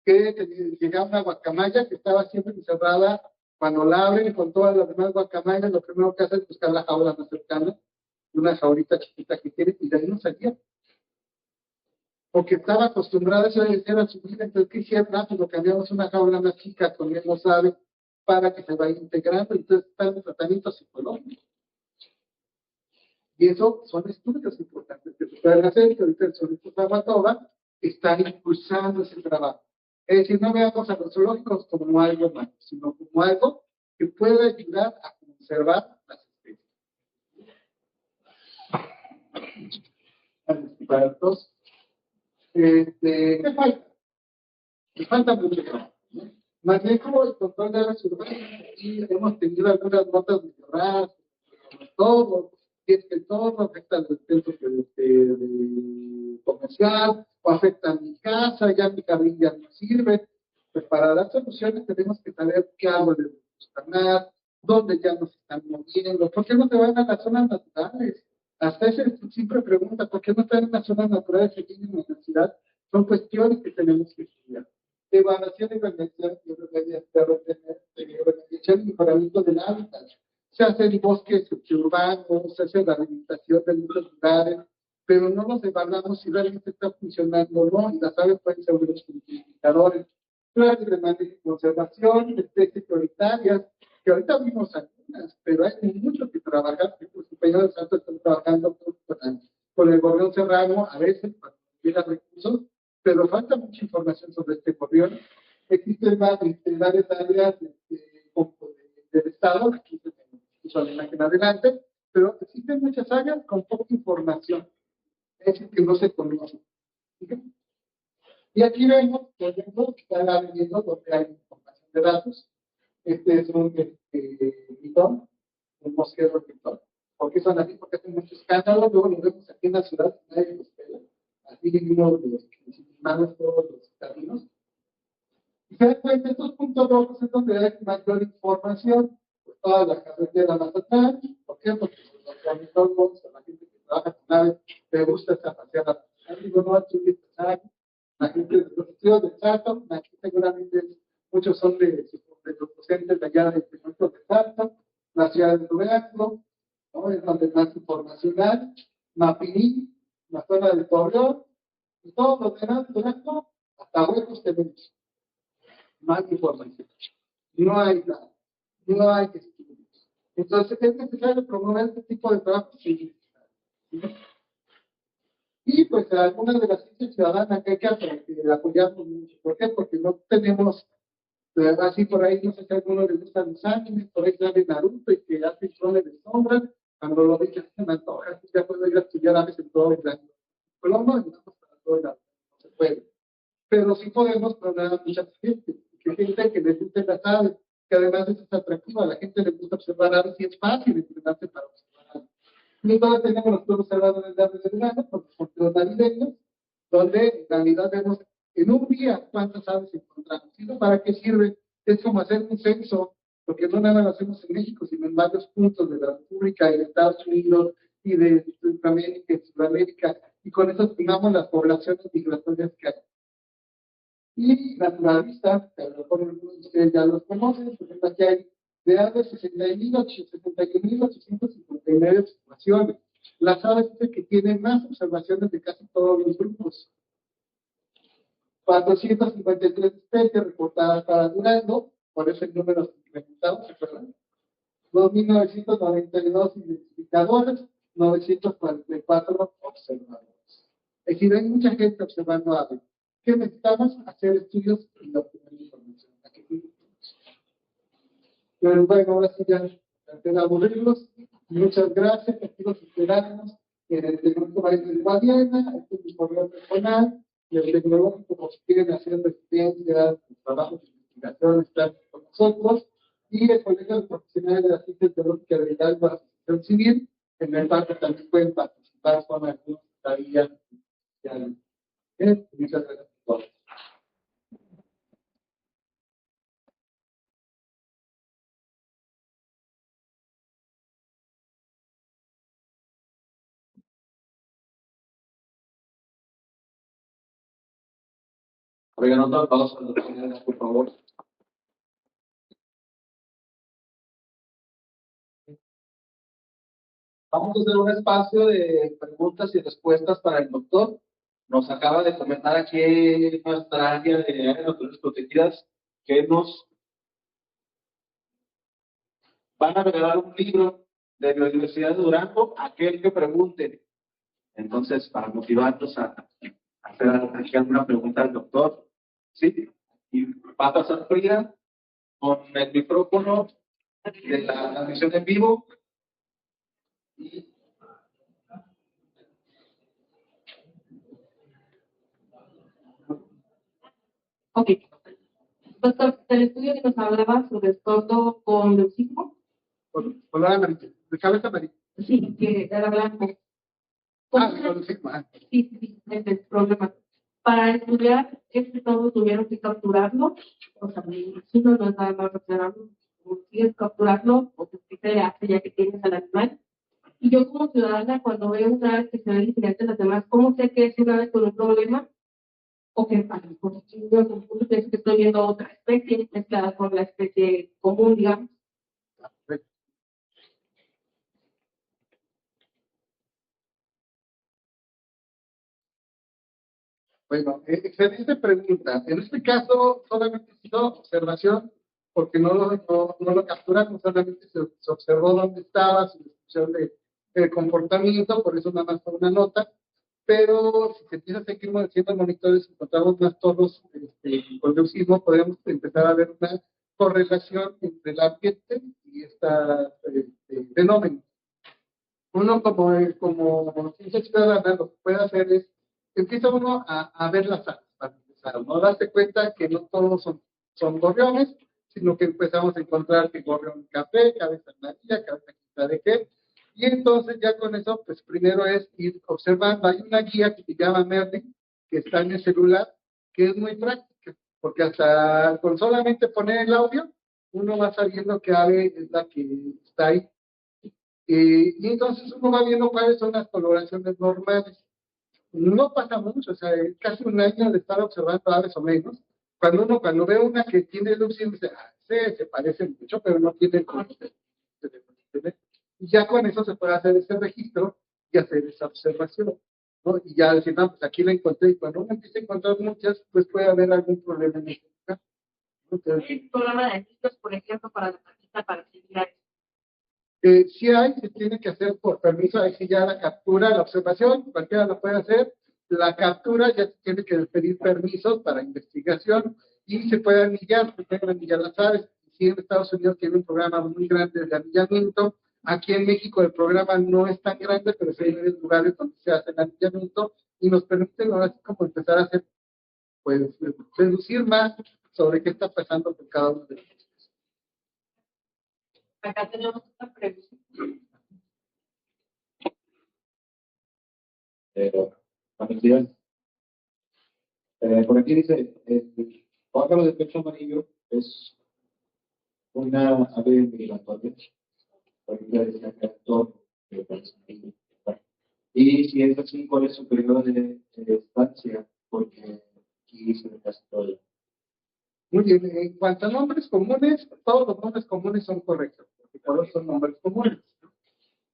que llegaba una guacamaya que estaba siempre encerrada. Cuando la abren con todas las demás guacamayas, lo primero que hace es buscar la jaula más cercana, una jaulita chiquita que tiene, y de ahí no salía. Porque estaba acostumbrada a eso de ser a su vida. Entonces, ¿qué hicieron? Lo cambiamos a una jaula más chica con menos ave para que se vaya integrando. Entonces, están los tratamientos psicológicos. Y eso son estudios importantes que se pueden hacer, que ahorita el zoológico Zapatoba está impulsando ese trabajo. Es decir, no veamos a los zoológicos como algo malo, sino como algo que puede ayudar a conservar las especies. ¿Qué falta? Les falta mucho trabajo. Manejo el control de aves urbanas, y hemos tenido algunas notas de raras, todo, y es que todo afecta al centro comercial, o afectan mi casa, ya mi jardín ya no sirve. Pues para dar soluciones tenemos que saber qué árboles nos gustan, dónde ya nos están moviendo, por qué no se van a las zonas naturales. Hasta ese siempre pregunta, ¿por qué no están en las zonas naturales aquí en la universidad? Son cuestiones que tenemos que estudiar. Evaluación y organización y mejoramiento del hábitat. Se hacen bosques urbanos, se hace la rehabilitación de muchos lugares, pero no nos evaluamos si realmente está funcionando o no, y las aves pueden ser unos indicadores. Planes de manejo y conservación, especies prioritarias, que ahorita vimos algunas, pero hay mucho que trabajar, que los compañeros de Santos están trabajando con el gorrión serrano, a veces, para conseguir recursos, pero falta mucha información sobre este gorrión. Existen varias áreas del Estado, aquí tenemos la imagen adelante, pero existen muchas áreas con poca información, es decir, que no se conocen. Y aquí vemos, por ejemplo, que está la vivienda donde hay información de datos. Este es un pitón, un mosquero pitón. ¿Por qué son así? Porque hacen mucho escándalo. Luego lo vemos aquí en la ciudad, nadie los pela. Así vivimos los humanos, todos los caminos. Y se dan cuenta, estos puntos rojos es donde hay mayor información. Pues toda la carretera más atrás. ¿Por qué? Porque los ornitólogos, la gente que trabaja con aves, le gusta esta paseada. Digo, no, aquí la gente de los estudios de Chatham, aquí seguramente muchos son de los docentes de allá del Instituto de Chatham, la ciudad de Durango, ¿no? Es donde más informacional, Mapimí, la zona de Torreón, y todos los demás de Durango, hasta huecos tenemos. Más información. No hay nada, no hay estudios. Entonces es necesario promover este tipo de trabajo. ¿Sí? Y pues algunas de las ciencias ciudadanas que hay que apoyarnos mucho. ¿Por qué? Porque no tenemos, así por ahí, no sé si a alguno le gustan los animes, por ahí sale Naruto y que hace clones de sombra. Cuando lo dije, se me antoja, ya puedo ir a estudiar a veces todo el año. Pero no, no para todo el año, no se puede. Pero sí podemos programar a mucha gente, que les guste las aves, que además es atractiva, a la gente le gusta observar aves y es fácil entrenarse para observar aves. Y todavía tenemos los pueblos observadores de aves de verano, por los navideños, donde en Navidad vemos en un día cuántas aves encontramos. ¿Y eso para qué sirve? Es como hacer un censo, porque no nada lo hacemos en México, sino en varios puntos de la República y de Estados Unidos y de Centroamérica y Sudamérica, y con eso estimamos las poblaciones migratorias que hay. Y naturalistas, que a lo mejor algunos de ustedes ya los conocen, por ejemplo, aquí hay de aves 61.859 observaciones. Las aves es el que tienen más observaciones de casi todos los grupos. 453 especies reportadas para Durango, por eso el número incrementado, ¿se acuerdan? 2.992 identificadores, 944 observadores. Es decir, hay mucha gente observando aves. ¿Qué necesitamos? Hacer estudios y obtener información. Pero bueno, ahora sí ya de aburrirlos. Muchas gracias. Aquí los esperamos en el Tecnológico Marín de Guadiana, este es mi correo personal, y el Tecnológico, por si quieren hacer residencias, trabajos de investigación, están con nosotros, y el Colegio de Profesionales de la Ciencia Teológica de Hidalgo, la Asociación Civil, en el cual también pueden participar con algunos tareas. Muchas gracias a todos. Oigan, otra pausa, por favor. Vamos a hacer un espacio de preguntas y respuestas para el doctor. Nos acaba de comentar aquí en nuestra área de áreas naturales protegidas que nos van a regalar un libro de biodiversidad de Durango a aquel que pregunte. Entonces, para motivarnos a hacer aquí alguna pregunta al doctor, ¿sí? Y va a pasar Frida con el micrófono de la transmisión en vivo. Y ok. Doctor, el estudio que nos hablaba sobre el sordo con leucismo. Color amarillo, de cabeza amarilla. Sí, que era blanco. Ah, leucismo. Sí, ese es el problema. Para estudiar este todo tuvieron que capturarlo, o sea, me imagino no es nada más observarlo, consigues capturarlo o te hace ya que tienes al animal. Y yo como ciudadana, cuando veo una ave que se ve diferente a las demás, ¿cómo sé que es una ave con un problema? O que para mi conocimiento es que estoy viendo otra especie mezclada con la especie común, digamos. Bueno, excelente pregunta. En este caso, solamente se hizo observación porque no lo capturamos, solamente se observó dónde estaba, su descripción de comportamiento, por eso nada más fue una nota. Pero si se empieza a seguir haciendo monitores, encontramos más toros con leucismo, podríamos empezar a ver una correlación entre el ambiente y este fenómeno. Uno como ciencia ciudadana lo que puede hacer es, empieza uno a ver las aves, para empezar, ¿no? Darse cuenta que no todos son gorriones, sino que empezamos a encontrar que gorrión café, cabeza amarilla, cabeza quinta de qué, y entonces ya con eso, pues primero es ir observando. Hay una guía que se llama Merlin, que está en el celular, que es muy práctica, porque hasta con solamente poner el audio, uno va sabiendo qué ave es la que está ahí. Y entonces uno va viendo cuáles son las coloraciones normales. No pasa mucho, o sea, casi un año de estar observando aves o menos. Cuando ve una que tiene luz, dice, se parece mucho, pero no tiene color. Y ya con eso se puede hacer ese registro y hacer esa observación, ¿no? Y ya decir, no, pues aquí la encontré, y cuando uno empieza a encontrar muchas, pues puede haber algún problema en ese lugar. Entonces, ¿Hay programa de registros, por ejemplo, para la patita, para seguir? si hay, se tiene que hacer por permiso, ahí sí ya la captura, la observación, cualquiera lo puede hacer, la captura ya se tiene que pedir permisos para investigación y se puede anillar las aves. Si en Estados Unidos tiene un programa muy grande de anillamiento, aquí en México el programa no es tan grande, pero sí hay lugares donde se hace el anillamiento y nos permite ahora sí como empezar a hacer, pues, deducir más sobre qué está pasando con cada uno de ellos. Acá tenemos esta pregunta. Buenos días. Por aquí dice, pájaro de pecho amarillo es una ave migratoria. Ahorita decía que actor, que parece amarillo. Y si es así, ¿cuál es su periodo de estancia? Porque aquí se me casi todo. Muy bien, en cuanto a nombres comunes, todos los nombres comunes son correctos, porque todos son nombres comunes.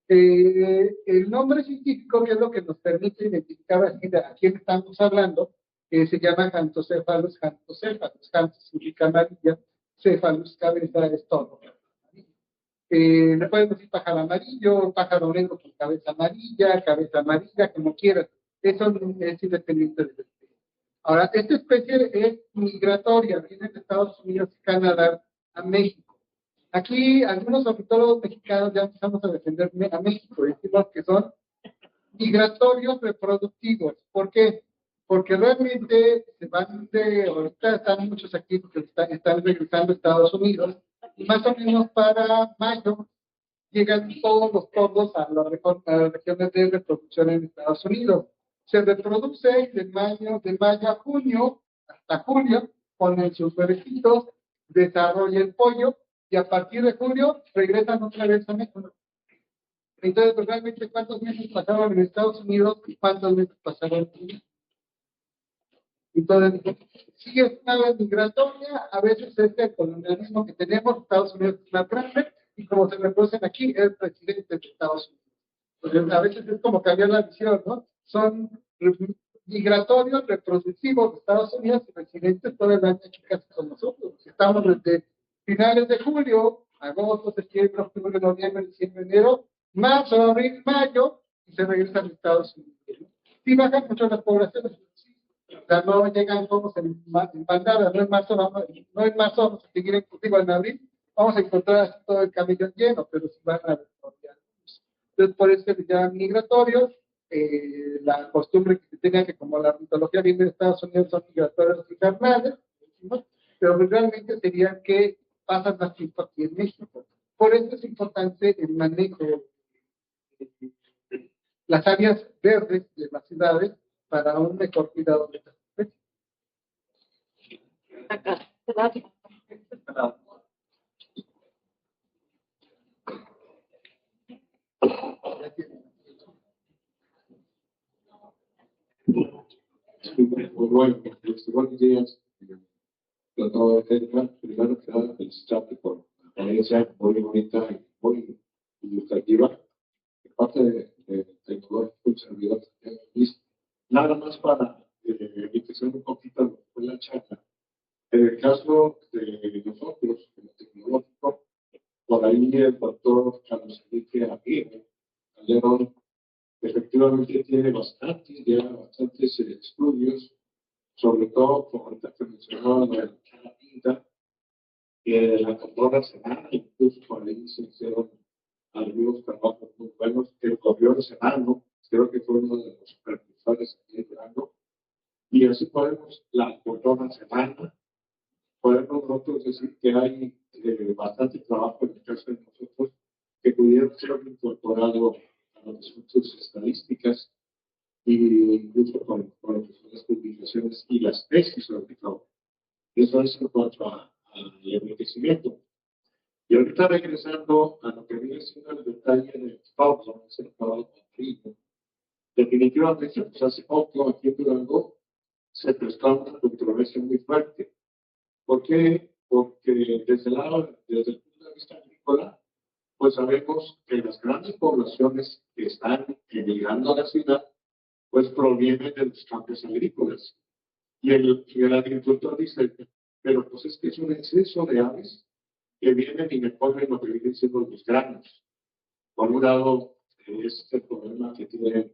El nombre científico, que es lo que nos permite identificar a quién estamos hablando, se llama Jantocephalus jantocephalus. Jantos significa amarilla, cephalus, cabeza, es todo. Le podemos decir pájaro amarillo, pájaro negro con cabeza amarilla, como quieras. Eso es independiente de la especie. Ahora, esta especie es migratoria, viene de Estados Unidos y Canadá a México. Aquí algunos ornitólogos mexicanos ya empezamos a defender a México, decimos que son migratorios reproductivos. ¿Por qué? Porque realmente se van ahorita están muchos aquí porque están regresando a Estados Unidos, y más o menos para mayo llegan todos los tordos a las regiones de reproducción en Estados Unidos. Se reproduce de mayo a junio, hasta julio, ponen sus huevecitos, desarrolla el pollo, y a partir de julio regresan otra vez a México. Entonces, pues, realmente, ¿cuántos meses pasaron en Estados Unidos y cuántos meses pasaron en México? Entonces, sí es una ave migratoria, a veces es el colonialismo que tenemos, Estados Unidos es una grande, y como se reproducen aquí, es presidente de Estados Unidos. Entonces, a veces es como cambiar la visión, ¿no? Son migratorios, reproductivos de Estados Unidos y residentes todo el año aquí casi con nosotros. Estamos desde finales de julio, agosto, septiembre, octubre, noviembre, diciembre, enero, marzo, abril, mayo, y se regresan a Estados Unidos, ¿no? Sí bajan mucho las poblaciones, o sea, no llegan todos en bandadas, no en marzo vamos a seguir en cultivo en abril, vamos a encontrar así todo el camellón lleno, pero sí van a desarrollar. Entonces, por eso se llaman migratorios. La costumbre que se tenía, que como la mitología viene de Estados Unidos, son migratorios invernales, pero realmente serían que pasan más tiempo aquí en México. Por eso es importante el manejo de las áreas verdes de las ciudades para un mejor cuidado de estas especies. Acá. Gracias. Bueno, buenos días. Doctor Edgar, primero que nada, felicitarte por la ponencia muy bonita y muy ilustrativa. De parte de Tecnológico y Servidor, nada más para empezar un poquito lo que fue la charla. En el caso de nosotros, como Tecnológico, por ahí el doctor Carlos Enrique Aguirre Calderón efectivamente tiene bastantes estudios, sobre todo, como ahorita que mencionaba, la de la pinta, la doctora Serrano, incluso por ahí se hicieron algunos trabajos muy buenos, el gobierno Serrano, creo que fue uno de los supervisores aquí en Durango, y así podemos, la doctora Serrano, podemos nosotros decir que hay bastante trabajo en el caso de nosotros que pudieron ser incorporado a los asuntos estadísticas y incluso con lo que son las publicaciones y las tesis sobre todo. Eso es en cuanto al enriquecimiento. Y ahorita regresando a lo que viene siendo el detalle del Pablo, ese Pablo Patricio, definitivamente, pues hace poco aquí en Durango se prestó una controversia muy fuerte. ¿Por qué? Porque desde el punto de vista agrícola, pues sabemos que las grandes poblaciones que están llegando a la ciudad, pues provienen de los campos agrícolas. Y el agricultor dice, pero pues es que es un exceso de aves que vienen y me ponen lo que vienen siendo los granos. Por un lado, es el problema que tienen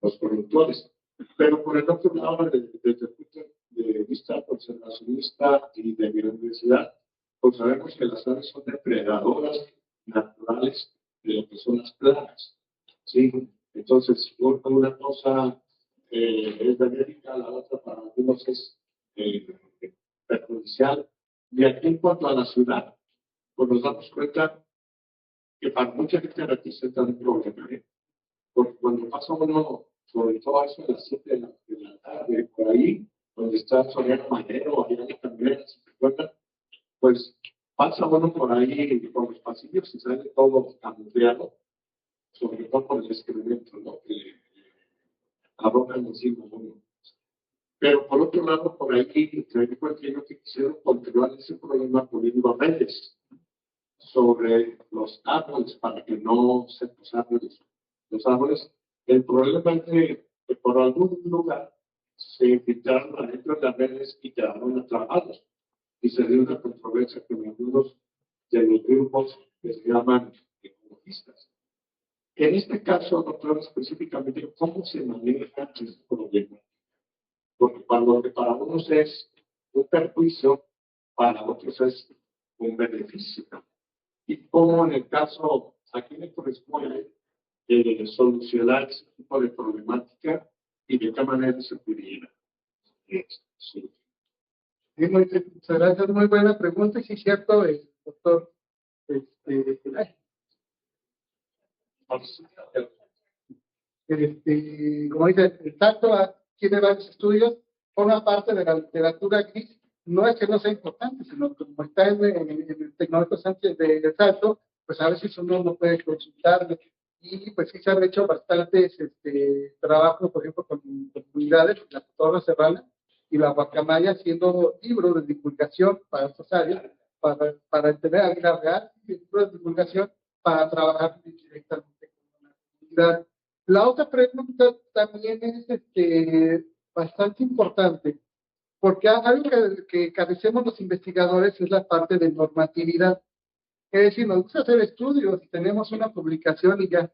los productores. Pero por el otro lado, desde el punto de vista conservacionista y de biodiversidad, pues sabemos que las aves son depredadoras naturales de lo que son las plagas. ¿Sí? Entonces, una cosa es benéfica, la otra para algunos es perjudicial. Y aquí en cuanto a la ciudad, pues nos damos cuenta que para mucha gente representa un problema, porque cuando pasa uno, sobre todo eso de las 7 de la tarde, por ahí, donde está Soriano Madero, allá en la Candela, si se recuerdan, pues pasa uno por ahí, por los pasillos y sale todo camufleado, sobre todo por el excremento, ¿no? Que arrojan encima uno. Pero por otro lado, por ahí, me dijo aquello que quisieron controlar ese problema poniendo redes sobre los árboles para que no se posaran los árboles. El problema es que por algún lugar se infiltraron adentro de las redes y quedaron atrapados. Y se dio una controversia con algunos de los grupos que se llaman ecologistas. En este caso, doctor, específicamente, ¿cómo se maneja este problema? Porque cuando para unos es un perjuicio, para otros es un beneficio. Y cómo en el caso, aquí me corresponde solucionar ese tipo de problemática y de qué manera se pudiera solucionar. Sí, muchas gracias, muy buena pregunta. Y sí, cierto, doctor. Como dice, el Salto tiene varios estudios, forma parte de la literatura gris. No es que no sea importante, sino que como está en el Tecnológico Sánchez de Salto, pues a veces uno no puede consultarlo. Y pues sí se han hecho bastantes trabajos, por ejemplo, con comunidades, la Torre Serrana y la Guacamaya, haciendo libros de divulgación para estas áreas, para entender la vida real, libros de divulgación para trabajar directamente con la comunidad. La otra pregunta también es bastante importante, porque algo que carecemos los investigadores es la parte de normatividad. Es decir, nos gusta hacer estudios y tenemos una publicación y ya.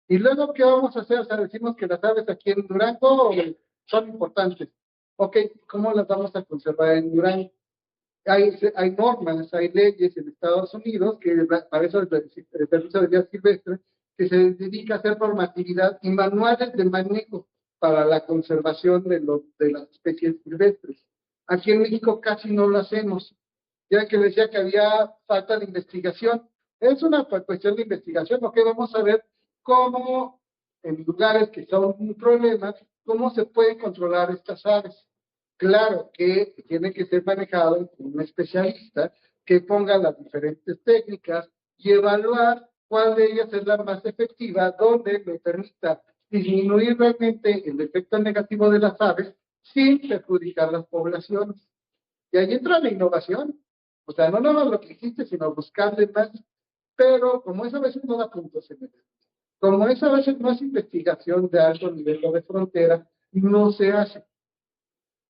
Y luego, ¿qué vamos a hacer? O sea, decimos que las aves aquí en Durango son importantes. Ok, ¿cómo las vamos a conservar en Durango? Hay normas, hay leyes en Estados Unidos que para eso el Servicio de Vida Silvestre que se dedica a hacer normatividad y manuales de manejo para la conservación de las especies silvestres. Aquí en México casi no lo hacemos. Ya que decía que había falta de investigación. Es una cuestión de investigación, lo que vamos a ver cómo en lugares que son un problema, cómo se puede controlar estas aves. Claro que tiene que ser manejado por un especialista que ponga las diferentes técnicas y evaluar cuál de ellas es la más efectiva, donde me permita disminuir realmente el efecto negativo de las aves sin perjudicar las poblaciones. Y ahí entra la innovación. O sea, no nada más lo que hiciste, sino buscarle más. Pero como esa a veces no da puntos en el, como esa a veces no es investigación de alto nivel o de frontera, no se hace.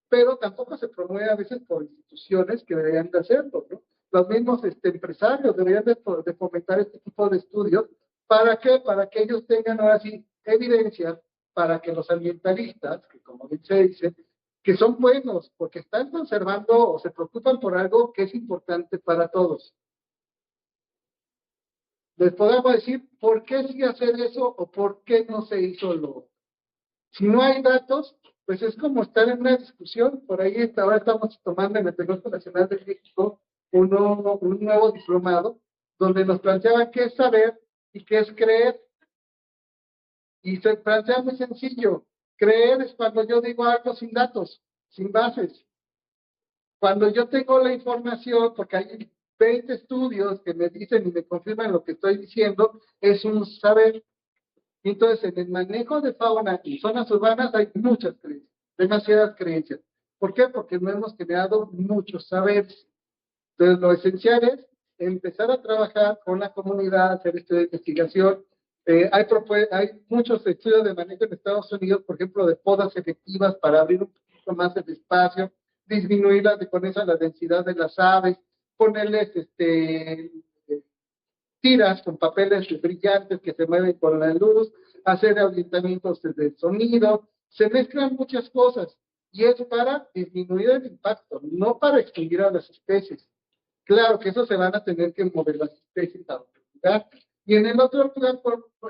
Pero tampoco se promueve a veces por instituciones que deberían de hacerlo, ¿no? Los mismos empresarios deberían de fomentar este tipo de estudios. ¿Para qué? Para que ellos tengan ahora sí evidencias para que los ambientalistas, que como bien se dice, que son buenos porque están conservando o se preocupan por algo que es importante para todos. Les podemos decir por qué sí hacer eso o por qué no se hizo lo. Si no hay datos, pues es como estar en una discusión. Por ahí ahora estamos tomando en el Tecnológico Nacional de México un nuevo diplomado donde nos planteaban qué es saber y qué es creer. Y se plantea muy sencillo. Creer es cuando yo digo algo sin datos, sin bases. Cuando yo tengo la información, porque hay 20 estudios que me dicen y me confirman lo que estoy diciendo, es un saber. Entonces, en el manejo de fauna en zonas urbanas hay muchas creencias, demasiadas creencias. ¿Por qué? Porque no hemos generado muchos saberes. Entonces, lo esencial es empezar a trabajar con la comunidad, hacer estudios de investigación. Hay muchos estudios de manejo en Estados Unidos, por ejemplo, de podas efectivas para abrir un poquito más el espacio, disminuir con esa la densidad de las aves, ponerles tiras con papeles brillantes que se mueven con la luz, hacer ahuyentamientos de sonido, se mezclan muchas cosas y es para disminuir el impacto, no para extinguir a las especies. Claro que eso se van a tener que mover las especies a otro lugar. Y en el otro lugar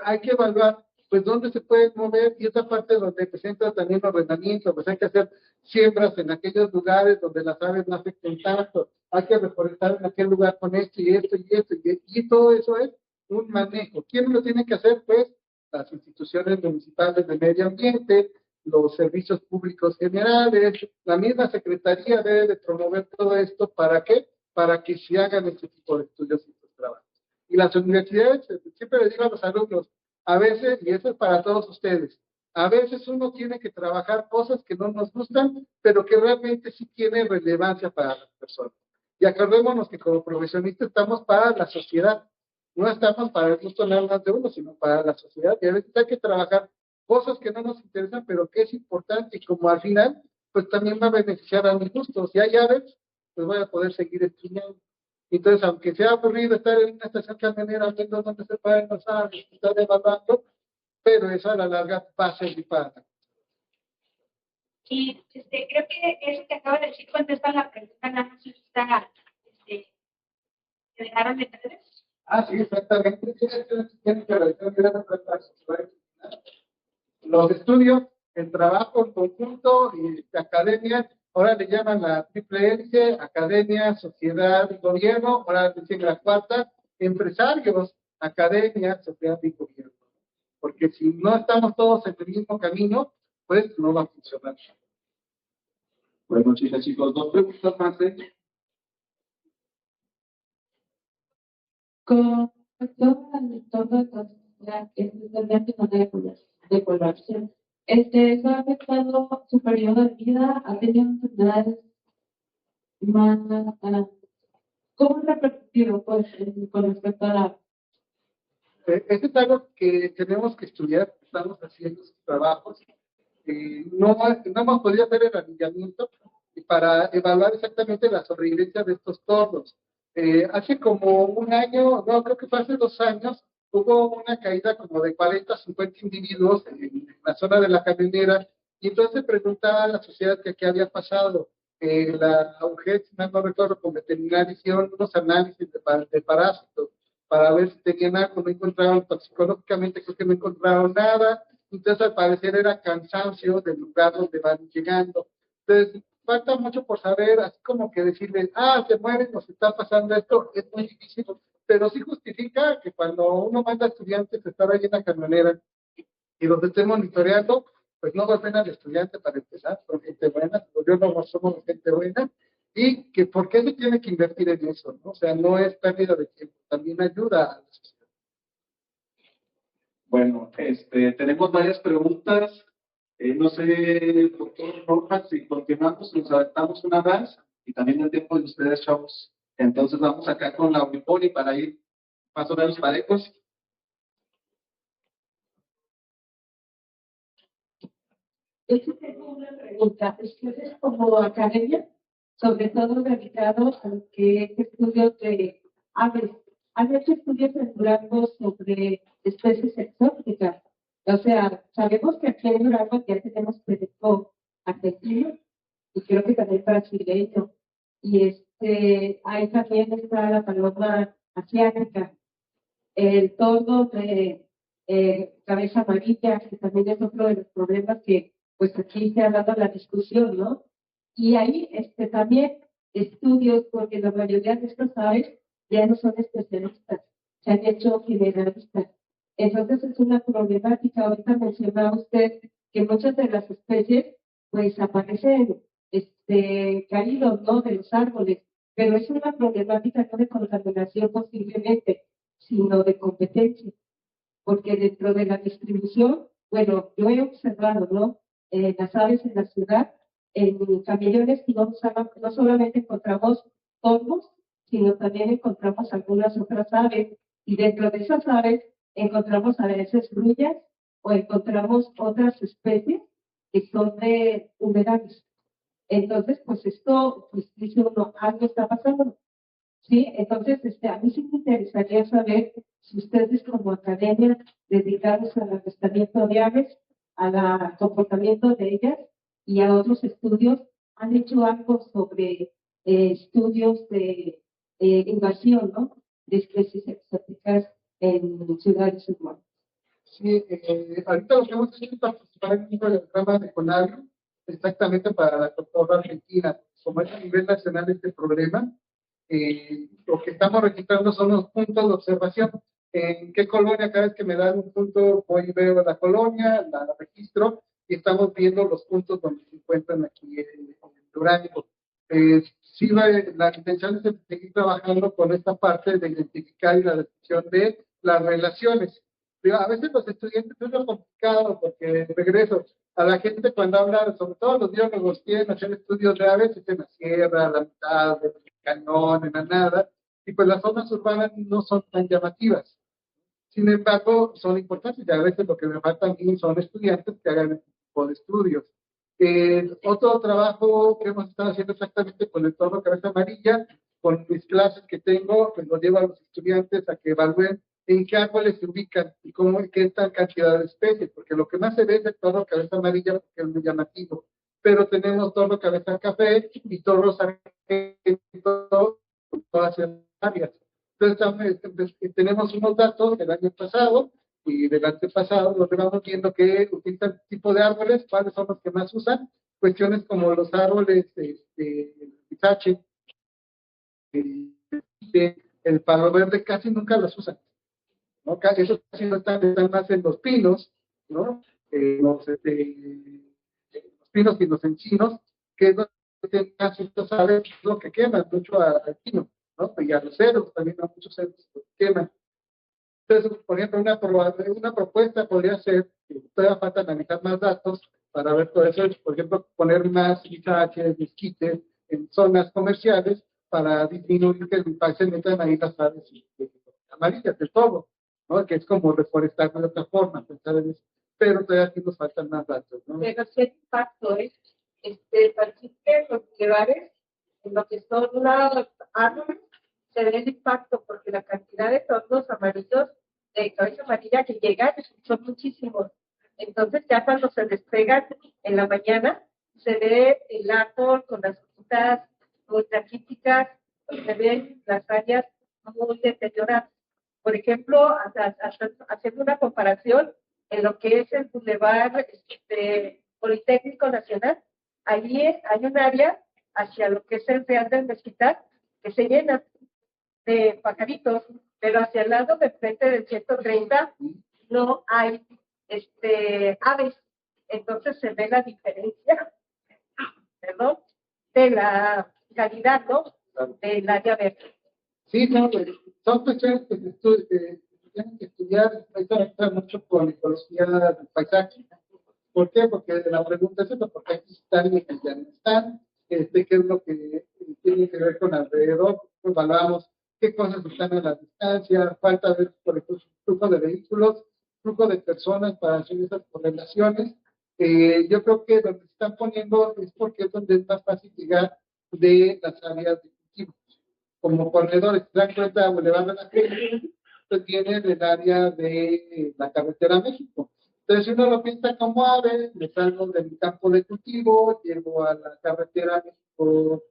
hay que evaluar pues dónde se pueden mover y esa parte donde presenta también los ordenamientos, pues hay que hacer siembras en aquellos lugares donde las aves no afecten tanto, hay que reforestar en aquel lugar con esto y esto y esto y todo eso es un manejo. ¿Quién lo tiene que hacer? Pues las instituciones municipales de medio ambiente, los servicios públicos generales, la misma secretaría debe de promover todo esto. ¿Para qué? Para que se hagan este tipo de estudios y estos trabajos. Y las universidades, siempre les digo a los alumnos, a veces, y eso es para todos ustedes, a veces uno tiene que trabajar cosas que no nos gustan, pero que realmente sí tienen relevancia para las personas. Y acordémonos que como profesionistas estamos para la sociedad, no estamos para el gusto nada más de uno, sino para la sociedad. Y a veces hay que trabajar cosas que no nos interesan, pero que es importante y como al final, pues también va a beneficiar a mis gustos. Si hay aves, pues voy a poder seguir estudiando. Entonces, aunque sea aburrido estar en una estación camionera viendo dónde se pueden los aves, estar evaluando, pero eso a la larga va a servir para. Y creo que eso que acaba de decir contesta la pregunta, nada más está, que dejaron de perder. Ah, sí, exactamente. Tienen que realizar los estudios, el trabajo en conjunto y academia, ahora le llaman la triple hélice, academia, sociedad y gobierno, ahora dicen la cuarta, empresarios, academia, sociedad y gobierno. Porque si no estamos todos en el mismo camino, pues no va a funcionar. Bueno, chicos, dos preguntas más. Con respecto al entorno de toxicidad, especialmente con de población, ¿eso ha afectado su periodo de vida? ¿Ha tenido enfermedades más? ¿Cómo es repercutido pues, con respecto a la... Este es algo que tenemos que estudiar, estamos haciendo sus trabajos. No hemos podido hacer el anillamiento para evaluar exactamente la sobrevivencia de estos tordos. Hace como un año, no, creo que fue hace 2 años, hubo una caída como de 40, 50 individuos en la zona de la camionera y entonces preguntaba a la sociedad que qué había pasado. La UGED, si no recuerdo, con veterinaria hicieron unos análisis de parásitos para ver si tenían algo, no encontraron toxicológicamente, creo que no encontraron nada. Entonces, al parecer era cansancio del lugar donde van llegando. Entonces, falta mucho por saber, así como que decirles, se mueren, nos está pasando esto, es muy difícil, pero sí justifica que cuando uno manda a estudiantes a estar ahí en la camionera y los esté monitoreando, pues no golpeen al estudiante para empezar, son gente buena, biólogos somos gente buena, y que por qué se tiene que invertir en eso, ¿no? O sea, no es pérdida de tiempo, también ayuda a la sociedad. Bueno, tenemos varias preguntas. No sé, doctor Rojas, si continuamos, nos adaptamos una más y también el tiempo de ustedes, chavos. Entonces vamos acá con la Unipoli para ir más o menos parejos. Yo sí tengo una pregunta. Ustedes como academia, sobre todo dedicados a lo que es estudios de aves, ¿han hecho estudios en Durango sobre especies exóticas? O sea, sabemos que aquí en Durango ya tenemos proyecto argentino y creo que también brasileño. Y ahí también está la paloma asiática, el tordo de cabeza amarilla, que también es otro de los problemas que pues aquí se ha dado la discusión, ¿no? Y ahí también estudios, porque la mayoría de estas aves ya no son especialistas, se han hecho generalistas. Entonces es una problemática. Ahorita mencionaba usted que muchas de las especies pues aparecen caídos, ¿no? De los árboles, pero es una problemática no de contaminación posiblemente, sino de competencia, porque dentro de la distribución, bueno, yo he observado, ¿no? Las aves en la ciudad, en camellones no solamente encontramos torbos, sino también encontramos algunas otras aves, y dentro de esas aves encontramos a veces grullas o encontramos otras especies que son de humedales. Entonces, pues esto, pues dice uno, algo está pasando. Sí, entonces, a mí sí me interesaría saber si ustedes como academia dedicados al avistamiento de aves, al comportamiento de ellas y a otros estudios, han hecho algo sobre estudios de invasión, ¿no? De especies exóticas en ciudades urbanas. Sí, ahorita lo que hemos hecho es participar en un programa de CONAVIO, exactamente para la doctora Argentina. Como es a nivel nacional este problema, lo que estamos registrando son los puntos de observación. En qué colonia, cada vez que me dan un punto, voy y veo la colonia, la registro, y estamos viendo los puntos donde se encuentran aquí en Durango. Sí, la intención es seguir trabajando con esta parte de identificar y la descripción de las relaciones. Pero a veces los estudiantes es lo complicado porque regreso a la gente cuando habla, sobre todo los biólogos, quieren hacer estudios de aves en la sierra, a la mitad del cañón, en la nada, y pues las zonas urbanas no son tan llamativas. Sin embargo, son importantes y a veces lo que me falta a mí son estudiantes que hagan este tipo de estudios. Otro trabajo que hemos estado haciendo exactamente con el torno cabeza amarilla, con mis clases que tengo, pues lo llevo a los estudiantes a que evalúen en qué árboles se ubican y cómo, qué tal cantidad de especies, porque lo que más se ve es el torno cabeza amarilla, porque es muy llamativo. Pero tenemos torno cabeza café y torno sargento, todas las áreas. Entonces, tenemos unos datos del año pasado y del antepasado, donde vamos viendo que utilizan tipo de árboles, cuáles son los que más usan, cuestiones como los árboles, el pistache, el palo verde, casi nunca los usan, ¿no? Esos casi no están más en los pinos, ¿no? Los pinos y los encinos, que es lo que más estos aves, lo que queman mucho al pino, ¿no? Y a los ceros, también a muchos ceros queman. Entonces, por ejemplo, una propuesta podría ser, que todavía falta analizar más datos para ver todo eso, por ejemplo, poner más lisaches, mezquites en zonas comerciales para disminuir que se metan ahí las aves amarillas del todo, ¿no? Que es como reforestar de otra forma, pensar en eso. Pero todavía aquí nos faltan más datos, ¿no? Pero sí hay impacto, participe los lugares en lo que son los árboles, se ve el impacto porque la cantidad de tordos amarillos de cabeza amarilla que llegan son muchísimos. Entonces ya cuando se despegan en la mañana, se ve el árbol con las hojitas muy raquíticas, se ven las áreas muy deterioradas. Por ejemplo, haciendo una comparación en lo que es el Boulevard Politécnico Nacional, allí hay un área hacia lo que es el Real del Mezquital que se llena de pajaritos, pero hacia el lado de frente del 130 no hay aves. Entonces se ve la diferencia, perdón, de la calidad, ¿no? Del área verde. Sí, no, pues, son cuestiones que se tienen que estudiar, esto entra mucho con ecología del paisaje. ¿Por qué? Porque la pregunta es eso, porque aquí están y aquí ya no están, qué es lo que tiene que ver con alrededor, evaluamos qué cosas están a la distancia, falta ver, por ejemplo, flujo de vehículos, flujo de personas para hacer esas correlaciones. Yo creo que donde se están poniendo es porque es donde es más fácil llegar de las áreas de cultivo. Como corredores, se dan cuenta, Boulevard de la Gente, pues viene del área de la carretera México. Entonces, si uno lo piensa como ave, me salgo de mi campo de cultivo, llego a la carretera México,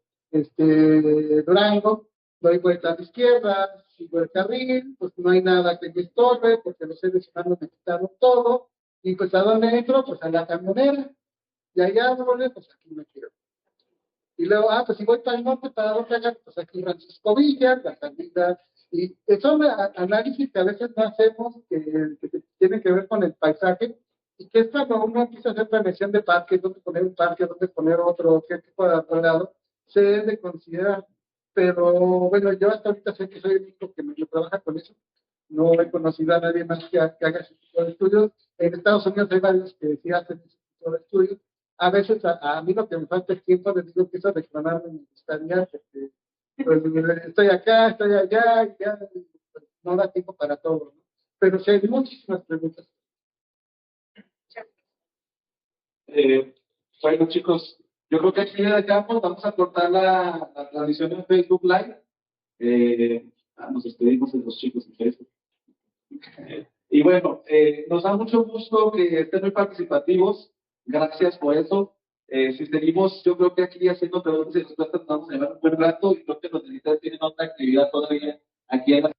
Durango, doy vuelta a la izquierda, sigo el carril, pues no hay nada que me estorbe, porque los seres humanos me quitaron todo, y pues ¿a dónde entro? Pues a la camionera, y allá, pues aquí me quiero. Y luego, pues si voy para el norte, para dónde hagan, pues aquí Francisco Villa, la salida, y son análisis que a veces no hacemos, que tienen que ver con el paisaje, y que es cuando uno empieza a hacer planeación de parques, dónde poner un parque, dónde poner otro, qué tipo de arbolado, se debe considerar. Pero bueno, yo hasta ahorita sé que soy el único que me trabaja con eso. No he conocido a nadie más que haga ese tipo de estudios. En Estados Unidos hay varios que sí hacen ese tipo de estudios. A veces a mí lo que me falta es tiempo, les digo que eso reclamarme me gustaría, porque pues, estoy acá, estoy allá, y ya pues, no da tiempo para todo, ¿no? Pero sí hay muchísimas preguntas. Bueno, chicos, yo creo que aquí de acá pues, vamos a cortar la transmisión en Facebook Live. Nos despedimos de los chicos en Facebook. Y bueno, nos da mucho gusto que estén muy participativos. Gracias por eso. Si seguimos, yo creo que aquí haciendo preguntas y respuestas, vamos a llevar un buen rato y creo que los necesitantes tienen otra actividad todavía aquí en la